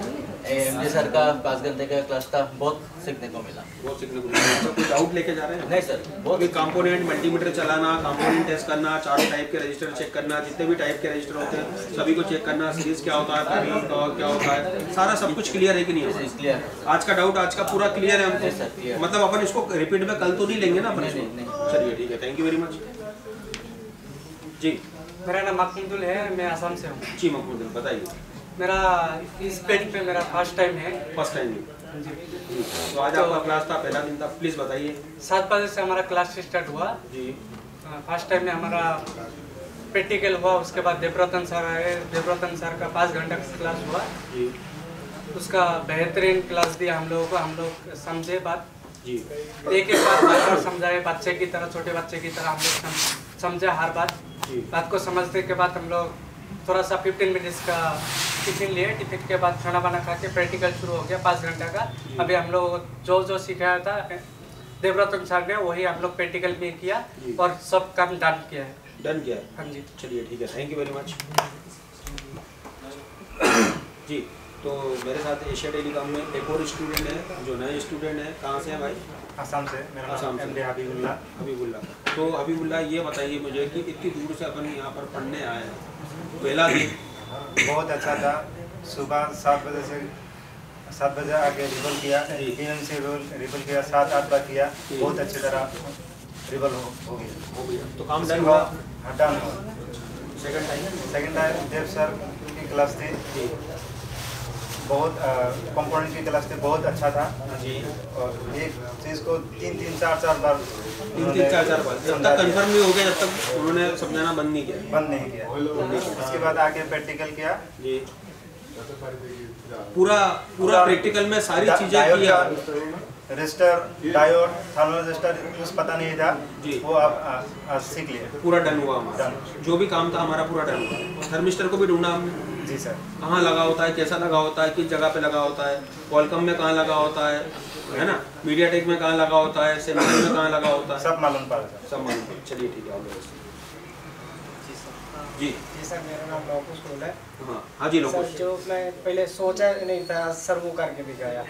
MD सर का 5 घंटे का क्लास था। बहुत सीखने को मिला। बहुत सीखने को मिला। तो कुछ डाउट लेके जा रहे हैं? नहीं सर, बहुत कंपोनेंट मल्टीमीटर चलाना, कंपोनेंट टेस्ट करना, चारों टाइप के रजिस्टर चेक करना, जितने भी टाइप के रजिस्टर होते हैं सभी को चेक करना, सीरीज क्या होता है, क्या होता है, सारा सब कुछ क्लियर है कि नहीं है? क्लियर। आज का डाउट आज का पूरा क्लियर है हमको। मतलब अपन इसको रिपीट में कल तो नहीं लेंगे ना अपन इसको? चलिए ठीक है, थैंक यू वेरी मच। जी मेरा नाम मकमुदुल है, मैं आसाम से हूँ। जी मकमुदुल, बताइए। मेरा इस पेज पे मेरा फर्स्ट टाइम है। फर्स्ट टाइम जी। तो आज आपका क्लास था, पहला दिन था, प्लीज बताइए। 7 बजे से हमारा क्लास स्टार्ट हुआ जी। फर्स्ट टाइम में हमारा प्रैक्टिकल हुआ। उसके बाद देवरतन सर आए। देवरतन सर का 5 घंटा का क्लास हुआ जी। उसका बेहतरीन क्लास दिया हम लोगों को। हम लोग समझे बात जी, एक बार समझाए, बच्चे की तरह, छोटे बच्चे की तरह हम लोग समझे हर बात को समझने के बाद हम लोग थोड़ा सा 15 मिनट्स का टिफिन लिए। टिफिन के बाद खाना वाना खा के प्रैक्टिकल शुरू हो गया 5 घंटा का। अभी हम लोग जो सिखाया था देवरतन सर ने वही हम लोग प्रैक्टिकल में किया और सब काम डन किया है। डन किया? हाँ जी। चलिए ठीक है, थैंक यू वेरी मच। जी, तो मेरे साथ एशिया टेलीकॉम में एक और स्टूडेंट है जो नए स्टूडेंट है। कहाँ से है भाई? आसाम से। मेरा आसाम नाम MD हबीबुल्ला। हबीबुल्ला। तो हबीबुल्ला ये बताइए मुझे कि इतनी दूर से अपन यहाँ पर पढ़ने आए हैं, पहला दिन बहुत अच्छा था। सुबह 7 बजे से 7 बजे आके रिबल किया, PMC रिबल किया, 7-8 बार किया। बहुत अच्छी तरह रिबल हो गया। तो काम डन हुआ? डन हुआ। सेकंड टाइम देव सर की क्लास थी, बहुत कंपोनेंट की क्लास थी, बहुत अच्छा था जी। और एक चीज़ को 3-4 बार जब तक कंफर्म नहीं हो गया, जब तक उन्होंने समझाना बंद नहीं किया। उसके बाद आके प्रैक्टिकल किया जी। पूरा प्रैक्टिकल में सारी चीजें किया। रजिस्टर, डायोड, थर्मल रजिस्टर कुछ पता नहीं था जी, वो आप सीख लिए। पूरा डन हुआ हमारा। जो भी काम था हमारा पूरा डन हुआ। थर्मिस्टर को भी ढूंढा हमने जी सर, कहाँ लगा होता है, कैसा लगा होता है, किस जगह पे लगा होता है, कॉलकम में कहाँ लगा होता है ना, मीडियाटेक में कहाँ लगा होता है, सेंसर में कहाँ लगा होता है, सब मालूम पड़ा, सब मालूम पड़ा। चलिए ठीक है, जी सर मेरा नाम लोकुश गोल है। हाँ जी लोकुश। सर जो मैं पहले सोचा नहीं था सर वो करके दिखाया।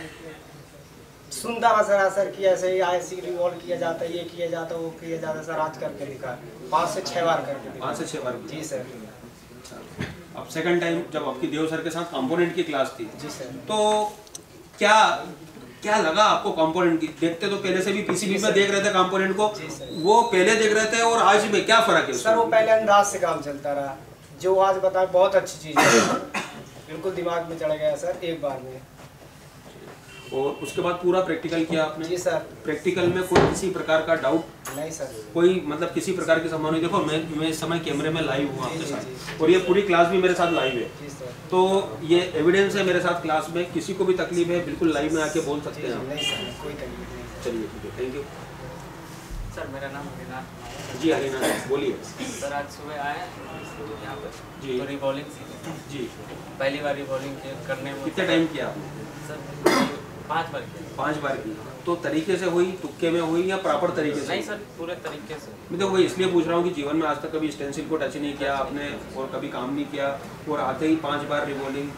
सुनता था सर सर कि ऐसे ही IC रिवॉल्व किया जाता है, ये किया जाता है, वो किया जाता है। सर आज करके दिखा 5 से 6 बार करके दिखा। 5 से 6 बार जी सर। अब सेकंड टाइम जब आपकी देव सर के साथ कंपोनेंट की क्लास थी जी सर, तो क्या लगा आपको कंपोनेंट की? देखते तो पहले से भी PCB में देख रहे थे कंपोनेंट को, वो पहले देख रहे थे और आज में क्या फर्क है? सर वो पहले अंदाज से काम चलता रहा, जो आज बताया बहुत अच्छी चीज़ है, बिल्कुल दिमाग में चढ़ गया सर एक बार में। और उसके बाद पूरा प्रैक्टिकल किया आपने? जी सर। प्रैक्टिकल में कोई किसी प्रकार का डाउट नहीं सर, कोई मतलब किसी प्रकार की संभावना? देखो मैं इस समय कैमरे में लाइव हूँ आपके साथ और ये पूरी क्लास भी मेरे साथ लाइव है, तो ये एविडेंस है मेरे साथ क्लास में। किसी को भी तकलीफ है बिल्कुल लाइव में आके बोल सकते हैं। नहीं सर, कोई तकलीफ नहीं। चलिए ठीक है, थैंक यू सर। मेरा नाम हरिनाथ जी। हरिनाथ बोलिए सर। आज सुबह आए यहाँ पर जी, तो रिवॉल्विंग सीखे जी। पहली बार रिवॉल्विंग करने में कितने टाइम किया आपने? सर 5 बार किया। 5 बार की। तो तरीके से हुई, तुक्के में हुई या प्रॉपर तरीके से? नहीं सर, पूरे तरीके से। मैं तो वही इसलिए पूछ रहा हूँ कि जीवन में आज तक कभी स्टेंसिल को टच नहीं किया आपने और कभी काम नहीं किया और आते ही 5 बार रिवॉल्विंग,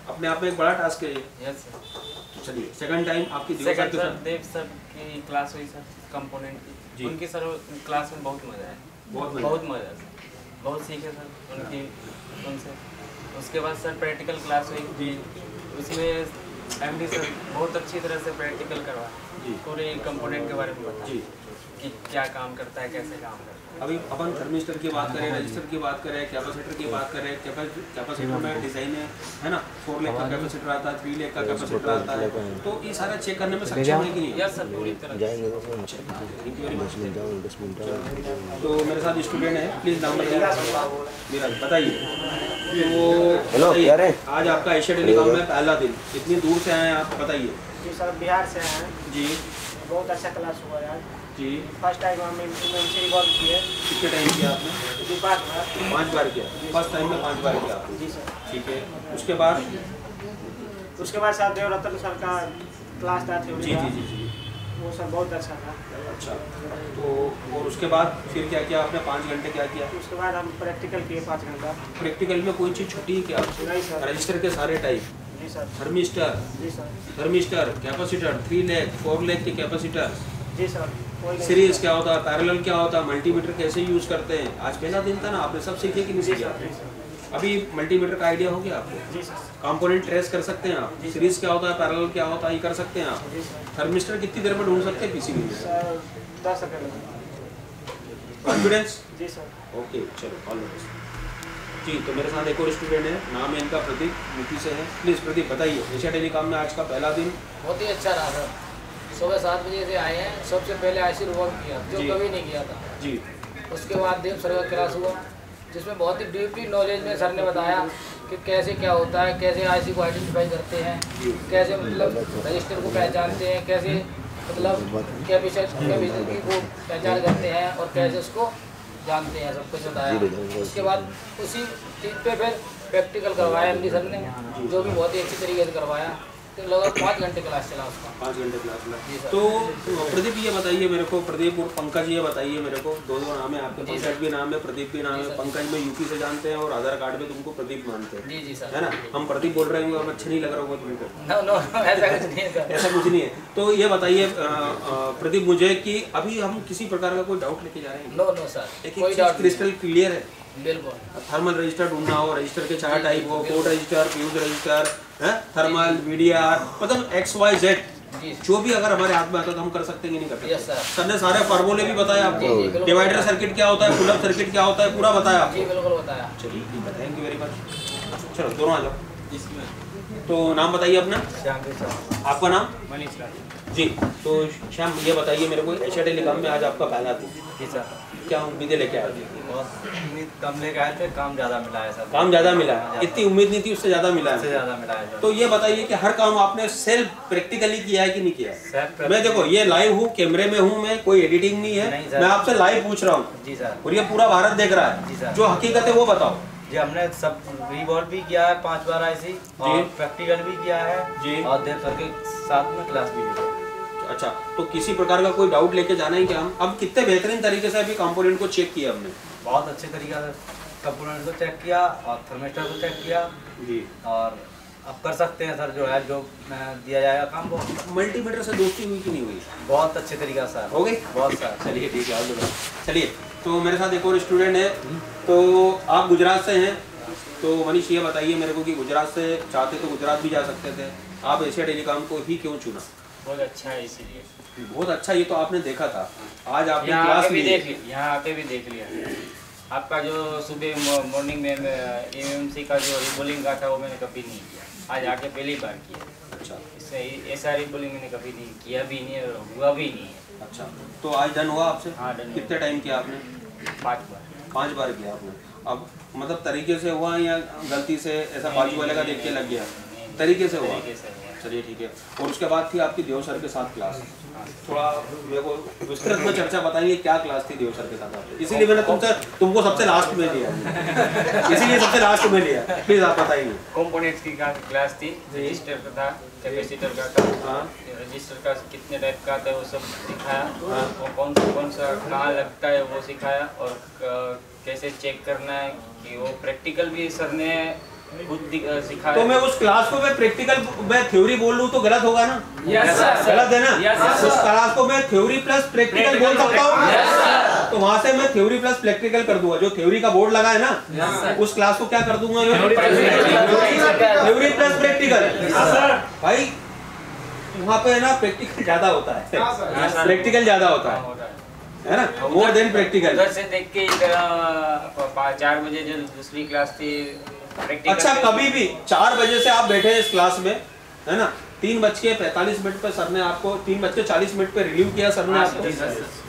अपने आप में एक बड़ा टास्क है ये। Yes sir. चलिए सेकंड टाइम आपकी देव सर की क्लास हुई सर कंपोनेंट की। उनकी सर क्लास में बहुत मजा आया, बहुत मजा सर, बहुत सीखे सर उनसे। उसके बाद सर प्रैक्टिकल क्लास हुई जी, उसमें MD सर बहुत अच्छी तरह से प्रैक्टिकल करवाया, पूरे कंपोनेंट के बारे में बताया कि क्या काम करता है, कैसे काम करता है। अभी अपन थर्मिस्टर की बात करें, रजिस्टर की बात करें, कैपेसिटर की बात करें। कैपेसिटर में डिजाइन है ना, 4 लेग का कैपेसिटर आता है, 3 लेग का कैपेसिटर आता है, तो ये सारा चेक करने में सक्षम है कि नहीं? यस सर, पूरी तरह। Thank you very much. तो मेरे साथ स्टूडेंट है, प्लीज नाम बताइए। तो आज आपका एशिया टेलीकॉम में पहला दिन, इतनी दूर से आए हैं आप, बताइए। जी सर, बिहार से आए हैं जी। बहुत अच्छा क्लास हुआ यार जी। फर्स्ट टाइम हम MMC रिवॉल्व किए। कितने टाइम किया आपने? 5 बार किया। फर्स्ट टाइम में 5 बार किया आपने? जी सर। ठीक है, उसके बाद सर देवरतन सर का क्लास था थ्योरी जी का। जी जी जी वो सर बहुत अच्छा था। अच्छा, तो और उसके बाद फिर क्या किया आपने? 5 घंटे क्या किया? उसके बाद हम प्रैक्टिकल किए 5 घंटा। प्रैक्टिकल में कोई चीज़ छुट्टी है क्या आपसे? नहीं सर। रजिस्टर के सारे टाइप? जी सर। थर्मिस्टर? जी sir. Thermistor, capacitor, 3 leg 4 leg के कैपेसिटर? जी सर। सीरीज क्या होता है, पैरेलल क्या होता है, मल्टीमीटर कैसे यूज करते हैं? आज पहला दिन था ना, आपने सब सीखे कि नहीं सीखे? अभी मल्टीमीटर का आइडिया हो गया आपको? जी सर। कंपोनेंट ट्रेस कर सकते हैं आप? सीरीज क्या होता है, पैरेलल क्या होता है, ये कर सकते हैं आप? थर्मिस्टर कितनी देर में ढूंढ सकते हैं पीसीबी में? Sir 10 second. कॉन्फिडेंस? जी सर। ओके, चलो ऑल द बेस्ट। जी, तो मेरे साथ एक और स्टूडेंट है, नाम है इनका प्रदीप, यूपी से है। प्लीज प्रदीप बताइए, एशिया टेलीकॉम में आज का पहला दिन बहुत ही अच्छा रहा सर। सुबह 7 बजे से आए हैं। सबसे पहले आईसी वर्क किया जो जी। कभी नहीं किया था जी। उसके बाद देव सर का क्लास हुआ जिसमें बहुत ही डीपली नॉलेज में सर ने बताया कि कैसे क्या होता है, कैसे आईसी को आइडेंटिफाई करते हैं, कैसे मतलब रजिस्टर को पहचानते हैं, कैसे मतलब कैपेसिटी को पहचान करते हैं और कैसे उसको जानते हैं, सब कुछ बताया। उसके बाद उसी चीज़ पे फिर प्रैक्टिकल करवाया एमडी सर ने, जो भी बहुत ही अच्छी तरीके से करवाया। तो लगभग 5 घंटे क्लास चला उसका। 5 घंटे क्लास चला। तो प्रदीप ये बताइए मेरे को, प्रदीप और पंकज ये बताइए मेरे को, दो नाम है आपके, पंकज भी नाम है, प्रदीप भी नाम है। पंकज में यूपी से जानते हैं और आधार कार्ड में तुमको प्रदीप मानते हैं। जी जी सर। है ना? हम प्रदीप बोल रहे होंगे, हम अच्छा नहीं लग रहा होगा तुमको? नो ऐसा कुछ नहीं है सर। ऐसा कुछ नहीं है। तो ये बताइए प्रदीप मुझे कि अभी हम किसी प्रकार का कोई डाउट लेके जा रहे हैं? नो सर, कोई डाउट क्रिस्टल क्लियर है? बिल्कुल। थर्मल रजिस्टर ढूंढना हो, रजिस्टर के 4 टाइप हो, code register, fuse register, thermal, VDR, मतलब XYZ जो भी अगर हमारे हाथ में आता है तो हम कर सकते हैं कि नहीं कर सकते? सर ने सारे फार्मूले भी बताया आपको, डिवाइडर सर्किट क्या होता है, पुल अप सर्किट क्या होता है, पूरा बताया आपको। जी बिल्कुल बताया। चलिए ठीक है, थैंक यू वेरी मच। चलो दोनों आ जाओ। तो नाम बताइए अपना। श्याम। आपका नाम? मनीष जी। तो श्याम ये बताइए मेरे को, एशिया टेलीकॉम में आज आपका पहला दिन। जी सर। क्या उम्मीदें लेके आए थे? उम्मीद कम लेके आए थे, काम ज़्यादा मिला है सर। काम ज़्यादा मिला है? इतनी उम्मीद नहीं थी, उससे ज़्यादा मिला है? उससे ज़्यादा मिला है। तो ये बताइए कि हर काम आपने सेल्फ प्रैक्टिकली किया है कि नहीं किया है? मैं देखो ये लाइव हूँ, कैमरे में हूँ मैं, कोई एडिटिंग नहीं है, मैं आपसे लाइव पूछ रहा हूँ। जी सर। और ये पूरा भारत देख रहा है। जी सर। जो हकीकत है वो बताओ। जी हमने सब रिवॉल्व भी किया है 5 बार ऐसी, और प्रैक्टिकल भी किया है जी, और देव सर के साथ में क्लास भी ली। अच्छा, तो किसी प्रकार का कोई डाउट लेके जाना है क्या? हम अब कितने बेहतरीन तरीके से अभी कंपोनेंट को चेक किया हमने? बहुत अच्छे तरीके से कंपोनेंट को चेक किया और थर्मिस्टर को चेक किया जी, और अब कर सकते हैं सर, जो है जो दिया जाएगा काम वो। मल्टीमीटर से दोस्ती हुई कि नहीं हुई? बहुत अच्छे तरीका सर हो गई, बहुत सर। चलिए ठीक है, चलिए। तो मेरे साथ एक और स्टूडेंट है, तो आप गुजरात से हैं, तो मनीष ये बताइए मेरे को कि गुजरात से चाहते तो गुजरात भी जा सकते थे, आप एशिया टेलीकॉम को ही क्यों चुना? बहुत अच्छा है इसीलिए। बहुत अच्छा, ये तो आपने देखा था, आज आपने यहाँ क्लास आके भी ली। देख लिया, यहाँ आके भी देख लिया। आपका जो सुबह मॉर्निंग में एमएमसी का जो रिबोलिंग का था वो मैंने कभी नहीं किया, आज आके पहली बार किया। अच्छा, इससे ऐसा रिबोलिंग मैंने कभी नहीं किया भी नहीं और हुआ भी नहीं है। अच्छा, तो आज डन हुआ आपसे? हाँ डन। कितने टाइम किया आपने? 5 बार। 5 बार किया आपने। अब मतलब तरीके से हुआ या गलती से ऐसा बाजू वाले का देख के लग गया? तरीके से हुआ। चलिए ठीक है। और उसके बाद थी आपकी देव सर के साथ क्लास, थोड़ा मेरे को विस्तृत में चर्चा बताएंगे क्या क्लास थी देव सर के साथ आपकी? इसीलिए मैंने तुमको सबसे लास्ट में लिया, इसीलिए सबसे लास्ट में लिया। प्लीज आप बताइए। कंपोनेंट्स की क्लास थी, रजिस्टर का था, कैपेसिटर का था, रजिस्टर का कितने टाइप का था वो सब सिखाया, और कौन सा कहाँ लगता है वो सिखाया, और कैसे चेक करना है कि वो प्रैक्टिकल भी सर ने खुद सिखाया। तो मैं उस क्लास को मैं प्रैक्टिकल मैं थ्योरी बोल लूँ तो गलत होगा ना? Yes sir. गलत है ना? यस उस क्लास को मैं थ्योरी प्लस प्रैक्टिकल बोल सकता हूँ? Yes sir. तो वहाँ से मैं थ्योरी प्लस प्रैक्टिकल कर दूंगा, जो थ्योरी का बोर्ड लगा है ना, उस क्लास को क्या कर दूंगा? Theory plus practical. भाई वहाँ पे है ना प्रैक्टिकल ज्यादा होता है, प्रैक्टिकल ज्यादा होता है ना, मोर देन प्रैक्टिकल। उधर से देख के 4 बजे जो दूसरी क्लास थी प्रैक्टिकल। अच्छा, कभी भी 4 बजे से आप बैठे हैं इस क्लास में, है ना, 3:45 पे सर ने आपको 3:40 पे रिलीव किया सर ने आपको।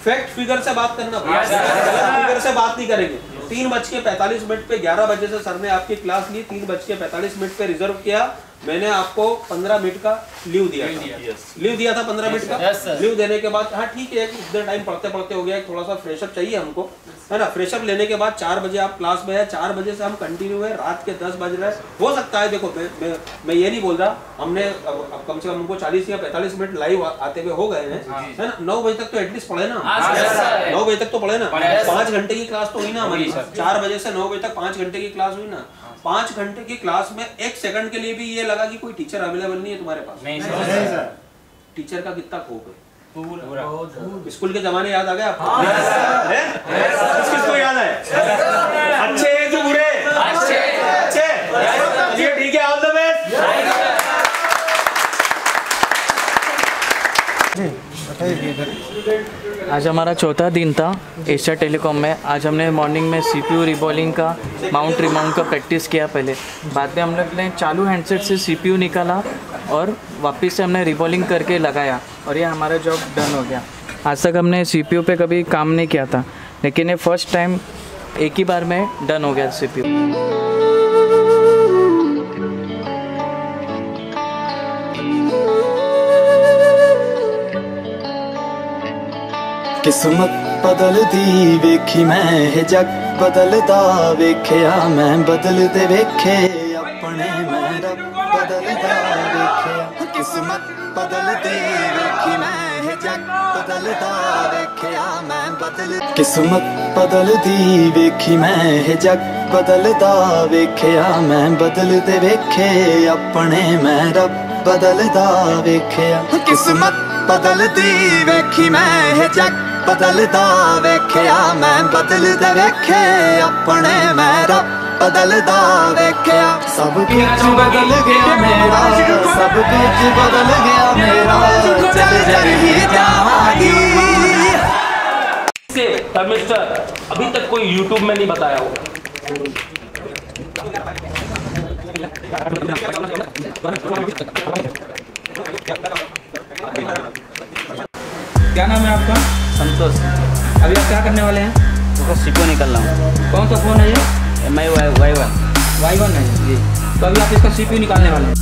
फैक्ट फिगर से बात करना, फिगर से बात नहीं करेंगे। 3:45 पे 11 बजे से सर ने आपकी क्लास ली, 3:45 पे रिजर्व किया, मैंने आपको 15 मिनट का लीव दिया था, लीव दिया था 15 मिनट का। लीव देने के बाद हाँ ठीक है, इतना टाइम पढ़ते पढ़ते हो गया, थोड़ा सा फ्रेशअप चाहिए हमको, है ना। फ्रेशअप लेने के बाद 4 बजे आप क्लास में है, 4 बजे से हम कंटिन्यू है, रात के 10 बज रहे हैं। हो सकता है, देखो मैं ये नहीं बोल रहा, हमने अब कम से कम हमको 40 या 45 मिनट लाइव आते हुए हो गए हैं, है ना। 9 बजे तक तो एटलीस्ट पढ़े ना, 9 बजे तक तो पढ़े ना। 5 घंटे की क्लास तो हुई ना हमारी, 4 बजे से 9 बजे तक 5 घंटे की क्लास हुई ना। 5 घंटे की क्लास में 1 सेकंड के लिए भी ये लगा कि कोई टीचर अवेलेबल नहीं है तुम्हारे पास? नहीं सर। टीचर का कितना खोप है? स्कूल के जमाने याद आ गए आपको? किसको याद है? अच्छे हैं जो बुरे? अच्छे। चलिए ठीक है, ऑल द बेस्ट। आज हमारा चौथा दिन था एशिया टेलीकॉम में। आज हमने मॉर्निंग में CPU रिबॉलिंग का माउंट रिमाउंट का प्रैक्टिस किया पहले, बाद में हम लोग ने चालू हैंडसेट से CPU निकाला और वापस से हमने रिबॉलिंग करके लगाया और ये हमारा जॉब डन हो गया। आज तक हमने CPU पे कभी काम नहीं किया था, लेकिन ये फर्स्ट टाइम एक ही बार में डन हो गया CPU। किस्मत बदलदी वेखी मैं जग बदलदा वेख्या मैं बदलदे वेखे अपने मैं रब बदलदा वेख्या। किस्मत बदलदी वेखी मैं जग बदलदा वेख्या मैं बदल। किस्मत बदलदी वेखी मैं जग बदलदा वेख्या मैं बदलदे वेखे अपने मैं रब बदलदा वेख्या। किस्मत बदलदी वेखी मैं जग बदलदा वेख्या मैं बदलदे वेखे अपने मैं रब बदलदा वेख्या। सब कुछ बदल गया मेरा, सब कुछ बदल गया मेरा, चल चल ही जावांगी। मिस्टर अभी तक कोई YouTube में नहीं बताया होगा। क्या नाम है आपका? संतोष। अभी आप क्या करने वाले हैं? तो CPU निकल रहा हूँ। कौन सा फ़ोन है ये? MI Y1 है जी। तो अभी आप इसका CPU निकालने वाले हैं।